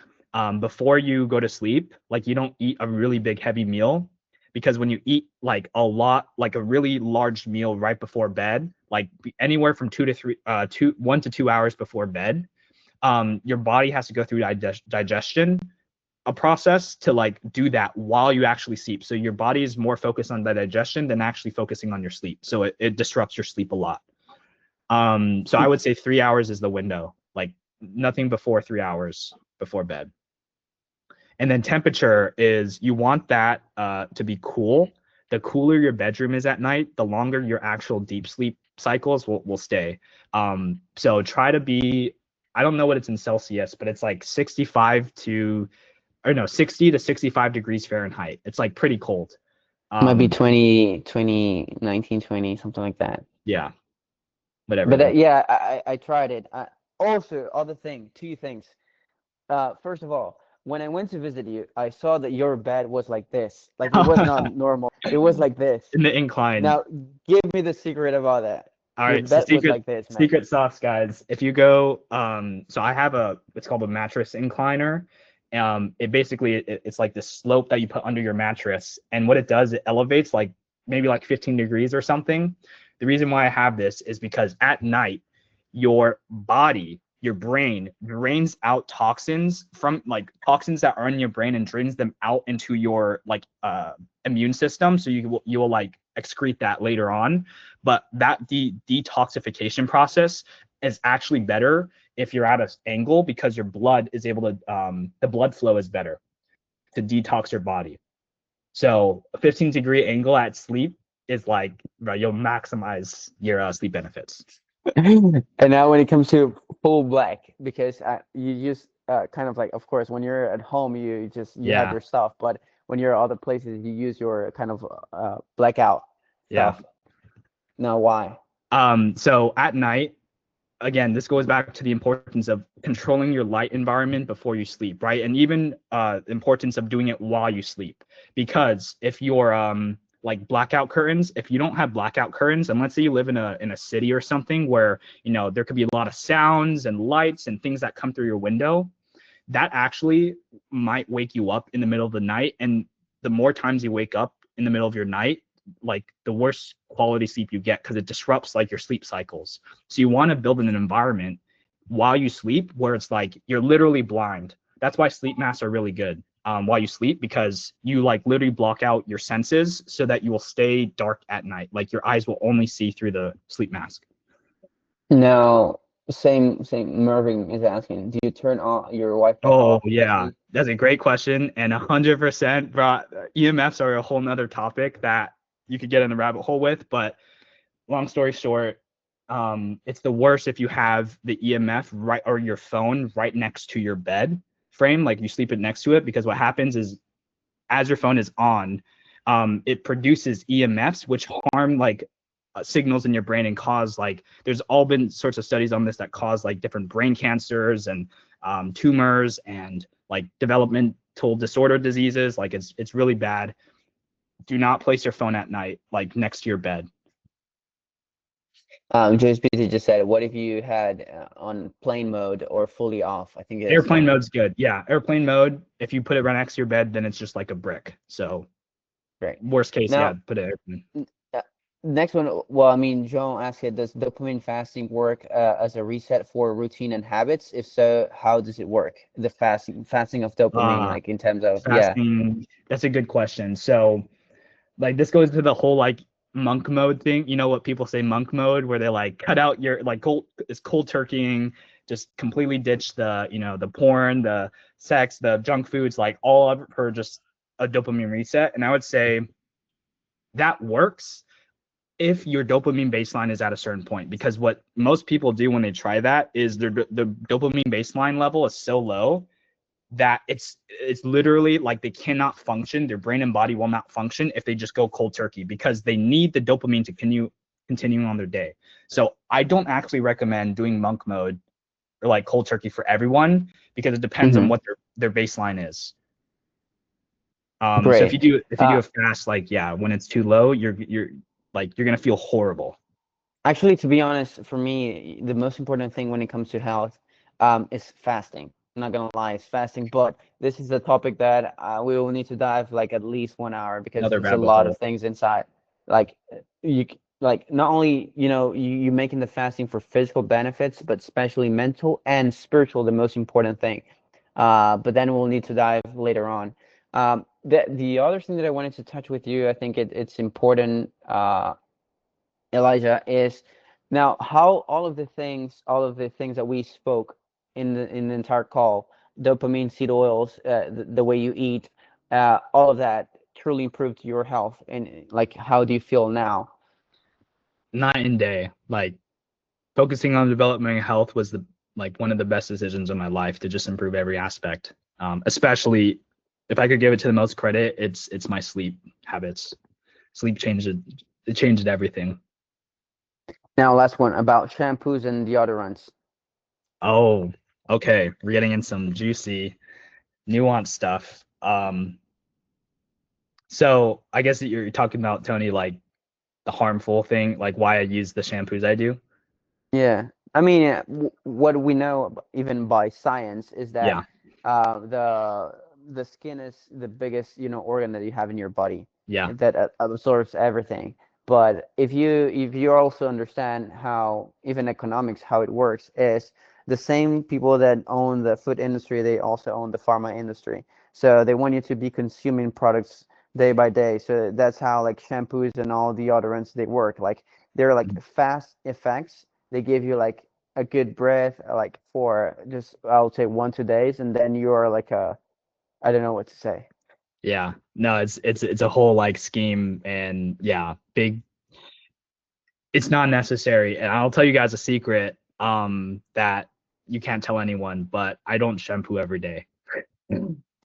before you go to sleep, like you don't eat a really big heavy meal, because when you eat like a lot, like a really large meal right before bed, like anywhere from 1 to 2 hours before bed, your body has to go through digestion, a process to like do that while you actually sleep. So your body is more focused on the digestion than actually focusing on your sleep. So it disrupts your sleep a lot. So I would say 3 hours is the window, like nothing before 3 hours before bed. And then temperature is, you want that to be cool. The cooler your bedroom is at night, the longer your actual deep sleep cycles will stay. So try to be, I don't know what it's in Celsius, but it's like 60 to 65 degrees Fahrenheit. It's like pretty cold. Might be 19, 20, something like that. Yeah. Whatever. But yeah, I tried it. Also, two things. First of all, when I went to visit you, I saw that your bed was like this. Like it was not normal. It was like this. In the incline. Now, give me the secret about that. All right, Your bed was like this, man. Secret sauce, guys. If you go, so I have it's called a mattress incliner. It basically it's like this slope that you put under your mattress, and what it does, it elevates like maybe like 15 degrees or something. The reason why I have this is because at night, your body, your brain drains out toxins that are in your brain and drains them out into your immune system. So you will like excrete that later on. But that detoxification process is actually better if you're at an angle, because your blood is able to, the blood flow is better to detox your body. So a 15-degree angle at sleep is like, right, you'll maximize your sleep benefits. And now when it comes to full black, because you just kind of like, of course, when you're at home, you have Yeah. your stuff, but when you're at other places, you use your kind of blackout Yeah. stuff. Now, why? So at night, again, this goes back to the importance of controlling your light environment before you sleep, right? And even importance of doing it while you sleep. Because if you're like blackout curtains, if you don't have blackout curtains, and let's say you live in a city or something where, you know, there could be a lot of sounds and lights and things that come through your window, that actually might wake you up in the middle of the night. And the more times you wake up in the middle of your night, like the worse quality sleep you get, because it disrupts like your sleep cycles. So you want to build an environment while you sleep where it's like you're literally blind. That's why sleep masks are really good while you sleep, because you like literally block out your senses so that you will stay dark at night. Like your eyes will only see through the sleep mask. Now, same Mervin is asking, do you turn on your Wi-Fi Oh off? yeah, that's a great question, and 100%, bro. EMFs are a whole nother topic that you could get in the rabbit hole with. But long story short, it's the worst if you have the EMF right, or your phone right next to your bed frame, like you sleep it next to it, because what happens is as your phone is on, it produces EMFs which harm like signals in your brain and cause like, there's all been sorts of studies on this that cause like different brain cancers and tumors and like developmental disorder diseases. Like it's really bad. Do not place your phone at night like next to your bed. James Beatty just said, what if you had on plane mode or fully off? I think it's Airplane mode's good. Yeah, airplane mode. If you put it right next to your bed, then it's just like a brick. So great. worst case, Now, yeah, put it airplane. Next one, well, I mean, Joan asked it, does dopamine fasting work as a reset for routine and habits? If so, how does it work? The fasting of dopamine, like in terms of, yeah. Fasting. That's a good question. So like this goes to the whole like monk mode thing. You know what people say monk mode, where they like cut out your like cold turkeying, just completely ditch the, you know, the porn, the sex, the junk foods, like all of it for just a dopamine reset. And I would say that works if your dopamine baseline is at a certain point, because what most people do when they try that is the dopamine baseline level is so low that it's literally like they cannot function. Their brain and body will not function if they just go cold turkey, because they need the dopamine to continue on their day. So I don't actually recommend doing monk mode or like cold turkey for everyone, because it depends on what their baseline is. So if you do a fast, like, yeah, when it's too low, you're like, you're gonna feel horrible. Actually, to be honest, for me, the most important thing when it comes to health is fasting. I'm not gonna lie, it's fasting. But this is a topic that we will need to dive like at least 1 hour, because Another there's a rabbit lot hole. of things inside. Like like not only, you know, you making the fasting for physical benefits, but especially mental and spiritual, the most important thing. But then we'll need to dive later on. The other thing that I wanted to touch with you, I think it's important, Elijah, is now how all of the things that we spoke in the entire call, dopamine, seed oils, the way you eat, all of that truly improved your health. And like, how do you feel now? Night and day. Like focusing on developing health was one of the best decisions of my life, to just improve every aspect. Especially if I could give it to the most credit, it's my sleep habits. Sleep changed it. It changed everything. Now, last one about shampoos and deodorants. Oh, okay. We're getting in some juicy, nuanced stuff. So I guess that you're talking about, Tony, like the harmful thing, like why I use the shampoos I do. Yeah, I mean, what we know, even by science, is that Yeah. The skin is the biggest, you know, organ that you have in your body, Yeah. that absorbs everything. But if you also understand how, even economics, how it works, is the same people that own the food industry, they also own the pharma industry. So they want you to be consuming products day by day. So that's how like shampoos and all deodorants, they work. Like they're like fast effects. They give you like a good breath, like for just, I would say 1 2 days, and then you're like I don't know what to say. Yeah, no, it's a whole like scheme, and yeah, big. It's not necessary, and I'll tell you guys a secret that you can't tell anyone, but I don't shampoo every day.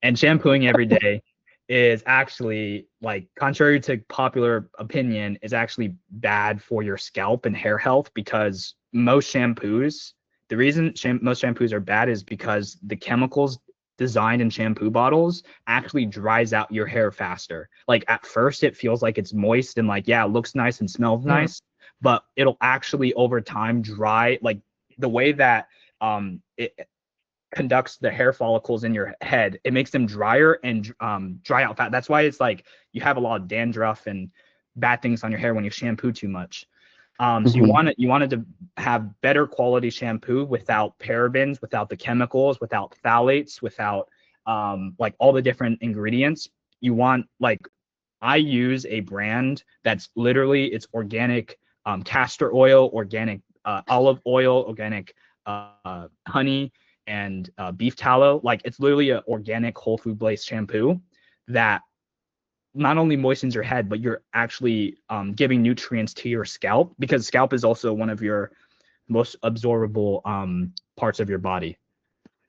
And shampooing every day is actually, like, contrary to popular opinion, is actually bad for your scalp and hair health, because most shampoos, the reason most shampoos are bad is because the chemicals designed in shampoo bottles actually dries out your hair faster. Like, at first it feels like it's moist and like, yeah, it looks nice and smells nice, but it'll actually over time dry, like the way that it conducts the hair follicles in your head, it makes them drier and dry out fast. That's why it's like you have a lot of dandruff and bad things on your hair when you shampoo too much. So you wanted to have better quality shampoo without parabens, without the chemicals, without phthalates, without like all the different ingredients. You want, like, I use a brand that's literally, it's organic castor oil, organic olive oil, organic honey, and beef tallow. Like, it's literally an organic whole food based shampoo that not only moistens your head, but you're actually giving nutrients to your scalp, because scalp is also one of your most absorbable parts of your body.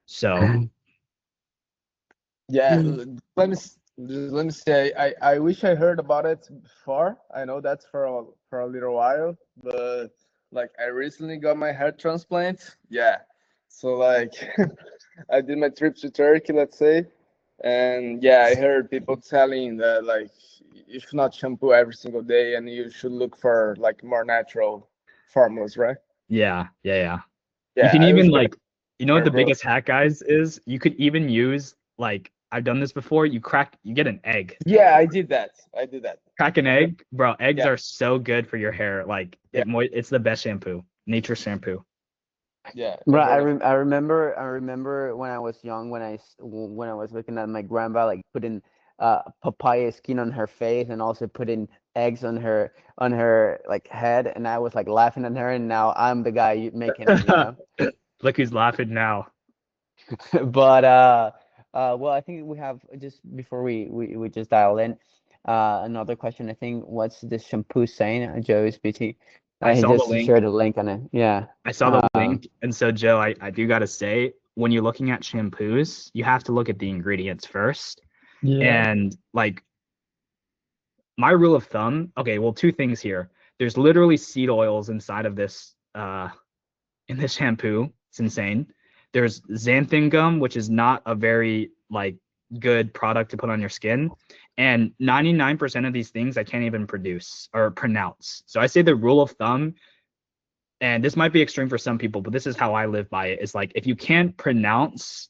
So Yeah, let me say, I wish I heard about it before. I know that's for a little while, but like I recently got my hair transplant. Yeah, so like I did my trip to Turkey, let's say, and yeah, I heard people telling that like you should not shampoo every single day, and you should look for like more natural formulas, right? yeah. You Yeah, can I even, was gonna, like, you know what or the bro. biggest hack, guys, is? You could even use, like, I've done this before. You get an egg. Yeah, I did that. I did that. Crack an egg, bro. Eggs Yeah, are so good for your hair. Like, yeah, it's the best shampoo. Nature shampoo. yeah. I Bro, heard of. I remember when I was young, when I was looking at my grandma, like putting papaya skin on her face and also putting eggs on her like head, and I was like laughing at her, and now I'm the guy making it, you know. Look who's laughing now. But well, I think we have, just before we just dial in, another question. I think, what's this shampoo saying? Joe's BT. I He saw the just shared link. a link on it. Yeah. I saw the link. And so, Joe, I do got to say, when you're looking at shampoos, you have to look at the ingredients first. Yeah. And, like, my rule of thumb, okay, well, two things here. There's literally seed oils inside of this in this shampoo. It's insane. There's xanthan gum, which is not a very, like, good product to put on your skin. And 99% of these things I can't even produce or pronounce. So I say the rule of thumb, and this might be extreme for some people, but this is how I live by it. Is like, if you can't pronounce,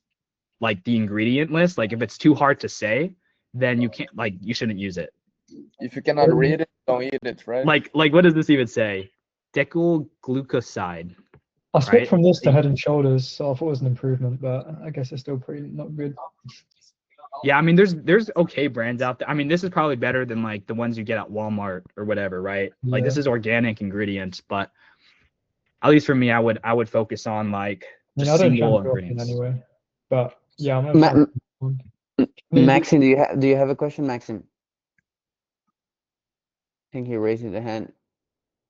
like, the ingredient list, like if it's too hard to say, then you can't, like, you shouldn't use it. If you cannot read it, don't eat it, right? Like what does this even say? Decyl glucoside, I switched right? from this to Head and Shoulders, so I thought it was an improvement, but I guess it's still pretty not good. Yeah, I mean, there's okay brands out there. I mean, this is probably better than, like, the ones you get at Walmart or whatever, right? Like, this Yeah. is organic ingredients, but at least for me, I would focus on, like, I mean, just I don't single shampoo often ingredients. anyway, but yeah, I'm gonna Ma try one. Maybe. Maxim, do you have a question, Maxim? I think he raised his hand.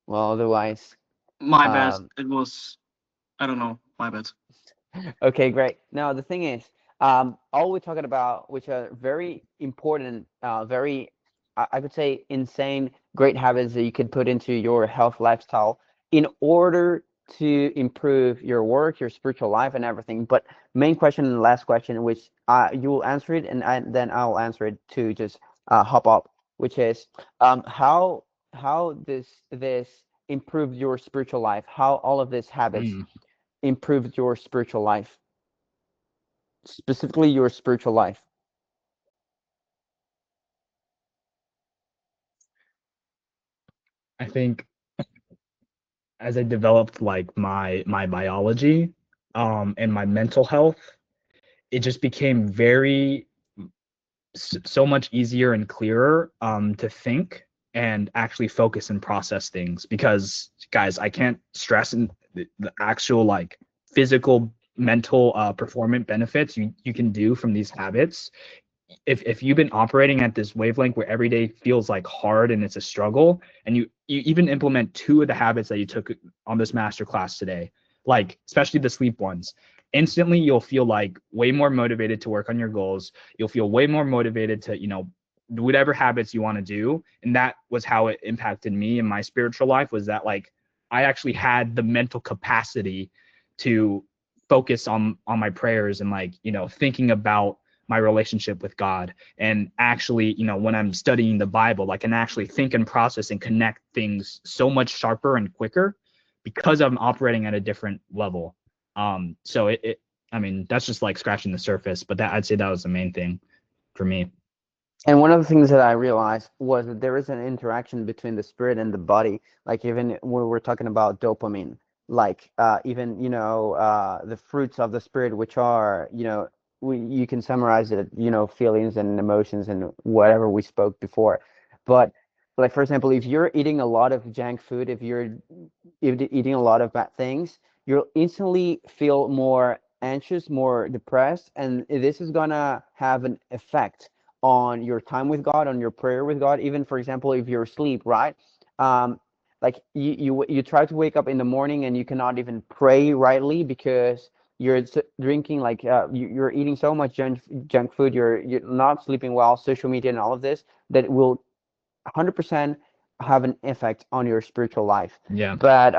Well, otherwise, My bad. um, It was, I don't know. My bad. okay, great. Now the thing is, all we're talking about, which are very important, very, I could say, insane, great habits that you could put into your health lifestyle in order to improve your work, your spiritual life, and everything. But main question and last question, which you will answer it, and then I'll answer it to just hop up, which is, how this improved your spiritual life, how all of these habits Mm. improved your spiritual life, specifically your spiritual life. I think as I developed, like, my biology and my mental health, it just became very so much easier and clearer to think and actually focus and process things, because, guys, I can't stress in the actual, like, physical, mental performance benefits you can do from these habits. if you've been operating at this wavelength where every day feels like hard and it's a struggle, and you even implement 2 of the habits that you took on this master class today, like especially the sleep ones, instantly you'll feel like way more motivated to work on your goals. You'll feel way more motivated to, do whatever habits you want to do. And that was how it impacted me in my spiritual life, was that like I actually had the mental capacity to focus on my prayers and like, thinking about my relationship with God. And actually, when I'm studying the Bible, like, and actually think and process and connect things so much sharper and quicker because I'm operating at a different level. So I mean, that's just like scratching the surface, but that I'd say that was the main thing for me. And one of the things that I realized was that there is an interaction between the spirit and the body. Like even when we're talking about dopamine, like even the fruits of the spirit, which are you can summarize it, feelings and emotions and whatever we spoke before. But like for example, if you're eating a lot of junk food, if you're eating a lot of bad things, you'll instantly feel more anxious, more depressed, and this is gonna have an effect on your time with God, on your prayer with God. Even for example, if you're asleep, right? Like you try to wake up in the morning and you cannot even pray rightly because you're drinking like you're eating so much junk food. You're not sleeping well, social media and all of this that will 100% have an effect on your spiritual life. Yeah. But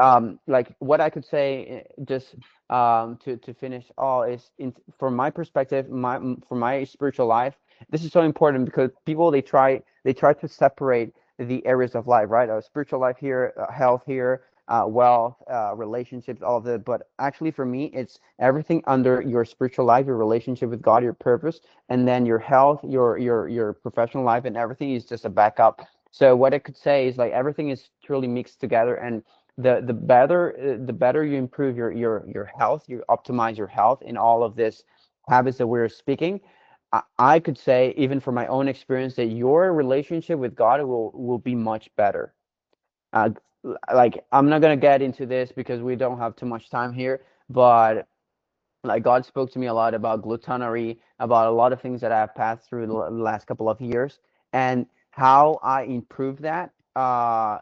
like what I could say just to finish all is from my perspective, for my spiritual life, this is so important because people they try to separate the areas of life, right? Spiritual life here, health here, wealth, relationships, all of that. But actually, for me, it's everything under your spiritual life, your relationship with God, your purpose, and then your health, your professional life, and everything is just a backup. So what I could say is like everything is truly mixed together, and the better you improve your health, you optimize your health in all of this habits that we're speaking. I could say, even from my own experience, that your relationship with God will be much better. Uh, like I'm not gonna get into this because we don't have too much time here, but like God spoke to me a lot about glutonery, about a lot of things that I've passed through the last couple of years, and how I improved that.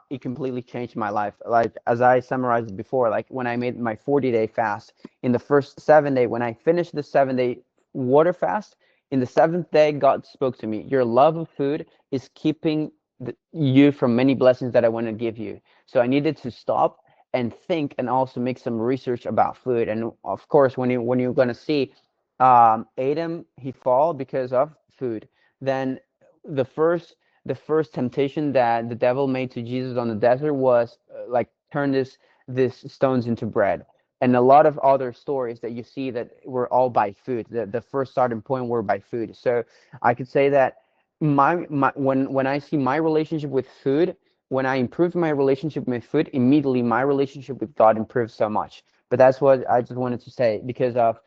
It completely changed my life. Like as I summarized before, like when I made my 40-day fast, in the first 7 day, when I finished the 7-day water fast, in the seventh day, God spoke to me. Your love of food is keeping you from many blessings that I want to give you. So I needed to stop and think and also make some research about food. And of course, when you're going to see Adam, he fall because of food. Then the first temptation that the devil made to Jesus on the desert was like turn this stones into bread. And a lot of other stories that you see that were all by food. The first starting point were by food. So I could say that when I see my relationship with food, when I improved my relationship with food, immediately my relationship with God improved so much. But that's what I just wanted to say because of,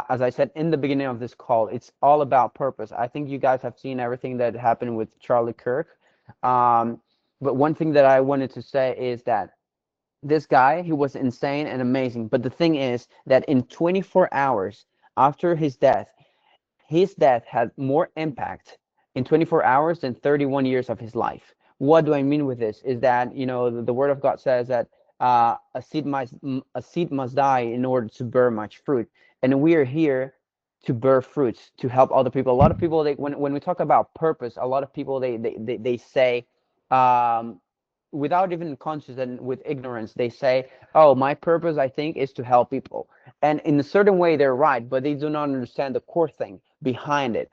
as I said in the beginning of this call, it's all about purpose. I think you guys have seen everything that happened with Charlie Kirk. But one thing that I wanted to say is that this guy, he was insane and amazing. But the thing is that in 24 hours after his death had more impact in 24 hours than 31 years of his life. What do I mean with this? Is that, the word of God says that a seed must die in order to bear much fruit. And we are here to bear fruits, to help other people. A lot of people, when we talk about purpose, a lot of people, they say, without even conscious and with ignorance, they say, oh, my purpose, I think, is to help people. And in a certain way, they're right, but they do not understand the core thing behind it.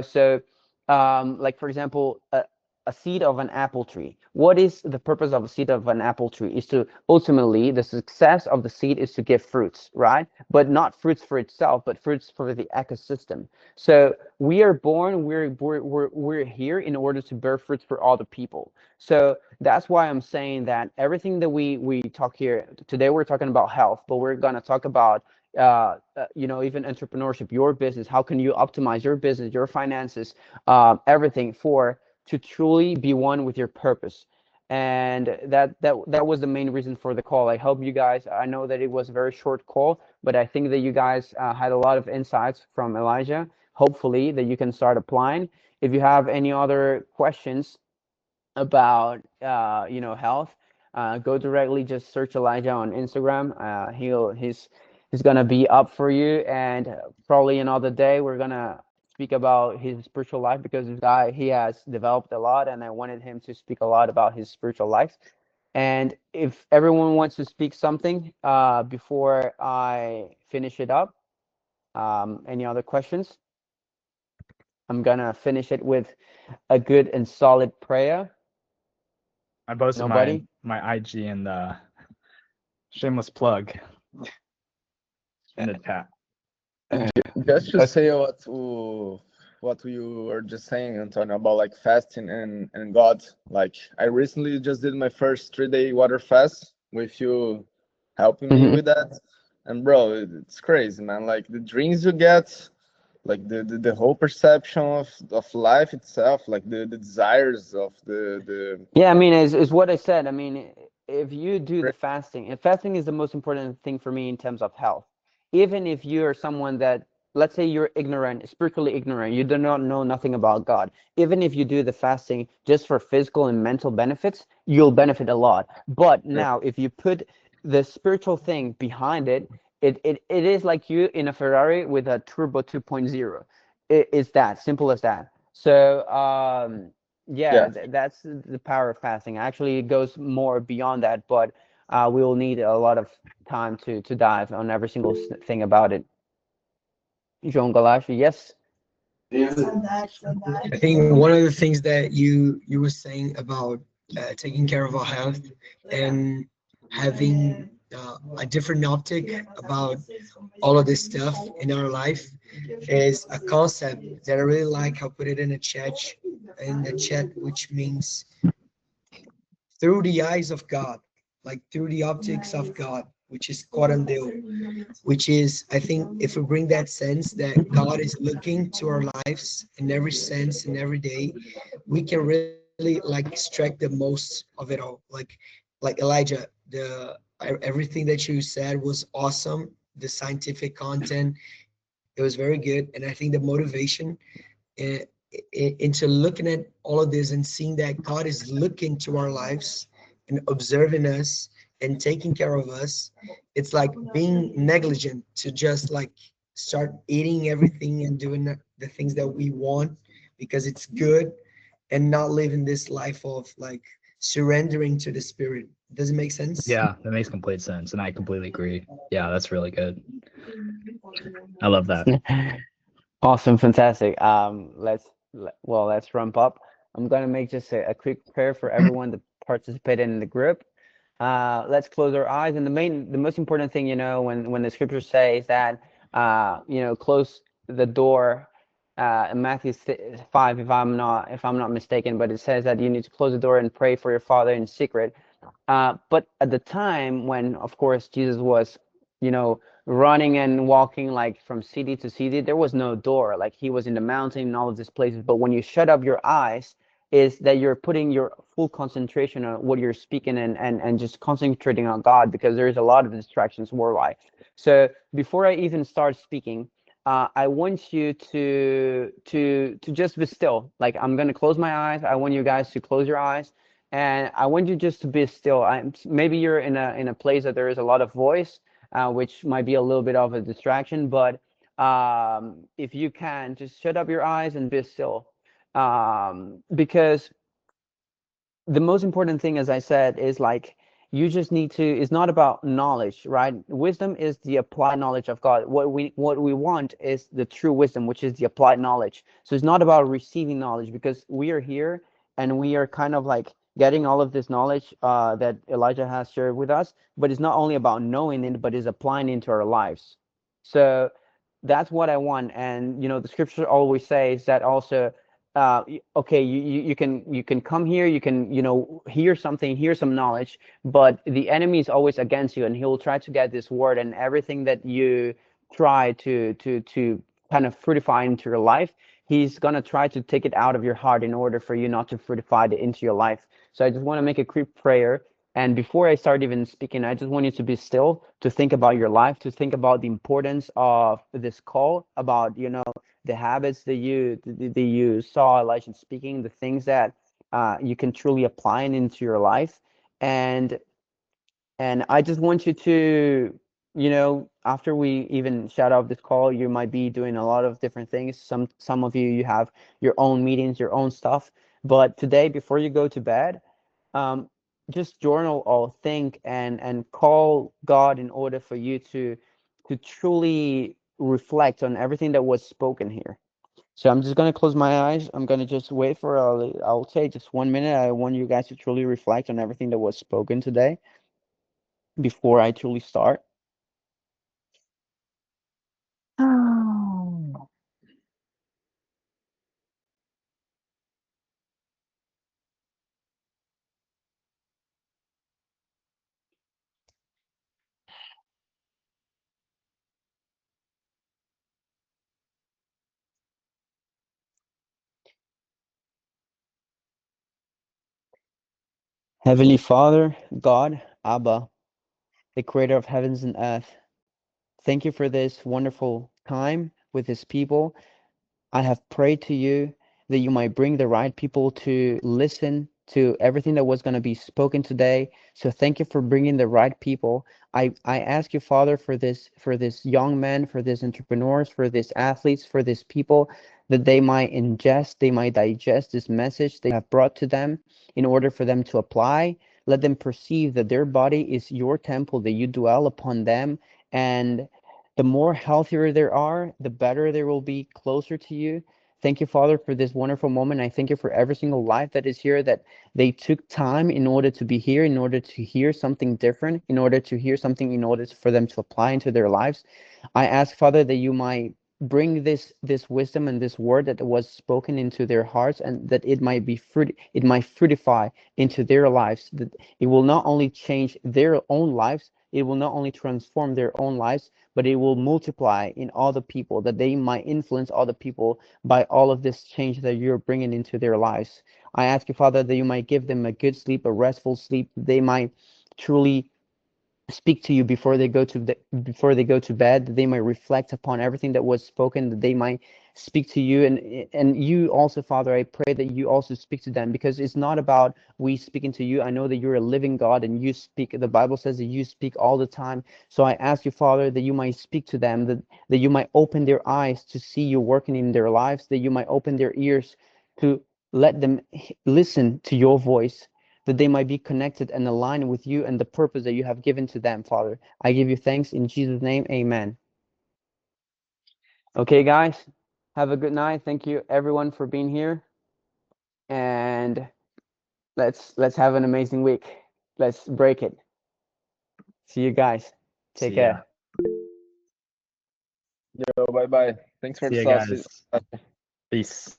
So like for example, a seed of an apple tree. What is the purpose of a seed of an apple tree? Is to ultimately, the success of the seed is to give fruits, right? But not fruits for itself, but fruits for the ecosystem. So we are born, we're here in order to bear fruits for other people. So that's why I'm saying that everything that we talk here today, we're talking about health, but we're gonna talk about even entrepreneurship, your business. How can you optimize your business, your finances, everything to truly be one with your purpose? And that was the main reason for the call. I hope you guys, I know that it was a very short call, but I think that you guys had a lot of insights from Elijah. hopefully that you can start applying. If you have any other questions about health, go directly, just search Elijah on Instagram. He's gonna be up for you, and probably another day we're gonna speak about his spiritual life, because this guy, he has developed a lot, and I wanted him to speak a lot about his spiritual life. And if everyone wants to speak something before I finish it up, any other questions? I'm gonna finish it with a good and solid prayer. I posted Nobody? my IG and the shameless plug in the chat. Just to say what you were just saying, Antonio, about like fasting and God. Like I recently just did my first 3-day water fast with you helping me with that. And bro, it's crazy, man. Like the dreams you get, like the whole perception of life itself, like the desires of the Yeah, I mean, is what I said. I mean, if you do the fasting, and fasting is the most important thing for me in terms of health. Even if you're someone that, let's say you're ignorant, spiritually ignorant, you do not know nothing about God. Even if you do the fasting just for physical and mental benefits, you'll benefit a lot. But now, if you put the spiritual thing behind it, it is like you in a Ferrari with a turbo 2.0. It's that simple as that. So, yeah, that's the power of fasting. Actually, it goes more beyond that, but we will need a lot of time to dive on every single thing about it. João Galashi, yes. I think one of the things that you were saying about taking care of our health and having a different optic about all of this stuff in our life is a concept that I really like. I'll put it in the chat, which means through the eyes of God, like through the optics of God, which is Corandeu, which is, I think, if we bring that sense that God is looking to our lives in every sense and every day, we can really like extract the most of it all. Like Elijah, everything that you said was awesome. The scientific content, it was very good, and I think the motivation uh, into looking at all of this and seeing that God is looking to our lives and observing us and taking care of us. It's like being negligent to just like start eating everything and doing the things that we want because it's good, and not living this life of like surrendering to the spirit. Does it make sense? Yeah, that makes complete sense, and I completely agree. Yeah, that's really good. I love that. Awesome, fantastic. Let's ramp up. I'm gonna make just a quick prayer for everyone that participated in the group. Let's close our eyes. And the most important thing, when the scripture says that, close the door, in Matthew 5, if I'm not mistaken, but it says that you need to close the door and pray for your Father in secret. But at the time when, of course, Jesus was, running and walking like from city to city, there was no door. Like he was in the mountain and all of these places. But when you shut up your eyes, is that you're putting your full concentration on what you're speaking and just concentrating on God, because there's a lot of distractions worldwide. So before I even start speaking, I want you to just be still. Like I'm gonna close my eyes. I want you guys to close your eyes, and I want you just to be still. Maybe you're in a place that there is a lot of voice, which might be a little bit of a distraction. But if you can, just shut up your eyes and be still, because the most important thing, as I said, is like you just need to. It's not about knowledge, right? Wisdom is the applied knowledge of God. What we want is the true wisdom, which is the applied knowledge. So it's not about receiving knowledge, because we are here and we are kind of like getting all of this knowledge that Elijah has shared with us. But it's not only about knowing it, but is applying it into our lives. So that's what I want. And the scripture always says that also, okay, you can come here, you can hear something, hear some knowledge, but the enemy is always against you, and he will try to get this word and everything that you try to kind of fruitify into your life. He's gonna try to take it out of your heart in order for you not to fruitify it into your life. So I just want to make a quick prayer. And before I start even speaking, I just want you to be still, to think about your life, to think about the importance of this call, about the habits that you saw Elijah speaking, the things that you can truly apply into your life. And I just want you to, after we even shut off this call, you might be doing a lot of different things. Some of you have your own meetings, your own stuff. But today, before you go to bed, um, just journal or think and call God in order for you to truly reflect on everything that was spoken here. So I'm just gonna close my eyes. I'm gonna just wait for I'll say just 1 minute. I want you guys to truly reflect on everything that was spoken today before I truly start. Oh. Heavenly Father, God, Abba, the creator of heavens and earth, thank you for this wonderful time with his people. I have prayed to you that you might bring the right people to listen to everything that was going to be spoken today. So thank you for bringing the right people. I ask you, Father, for this young man, for these entrepreneurs, for these athletes, for these people, that they might ingest, they might digest this message they have brought to them in order for them to apply. Let them perceive that their body is your temple, that you dwell upon them, and the more healthier they are, the better they will be closer to you. Thank you, Father, for this wonderful moment. I thank you for every single life that is here, that they took time in order to be here, in order to hear something different, in order to hear something, in order for them to apply into their lives. I ask, Father, that you might bring this wisdom and this word that was spoken into their hearts, and that it might be it might fruitify into their lives, that it will not only change their own lives, it will not only transform their own lives, but it will multiply in other people, that they might influence other people by all of this change that you're bringing into their lives. I ask you, Father, that you might give them a good sleep, a restful sleep. They might truly speak to you before they go to bed, that they might reflect upon everything that was spoken, that they might speak to you, and you also, Father, I pray that you also speak to them, because it's not about we speaking to you. I know that you're a living God and you speak. The Bible says that you speak all the time. So I ask you, Father, that you might speak to them, that you might open their eyes to see you working in their lives, that you might open their ears to let them listen to your voice, that they might be connected and aligned with you and the purpose that you have given to them, Father. I give you thanks in Jesus' name. Amen. Okay, guys, have a good night. Thank you, everyone, for being here. And let's have an amazing week. Let's break it. See you guys. Take See ya. care. Yo, bye bye. Thanks for See the ya, sauce. guys. Peace.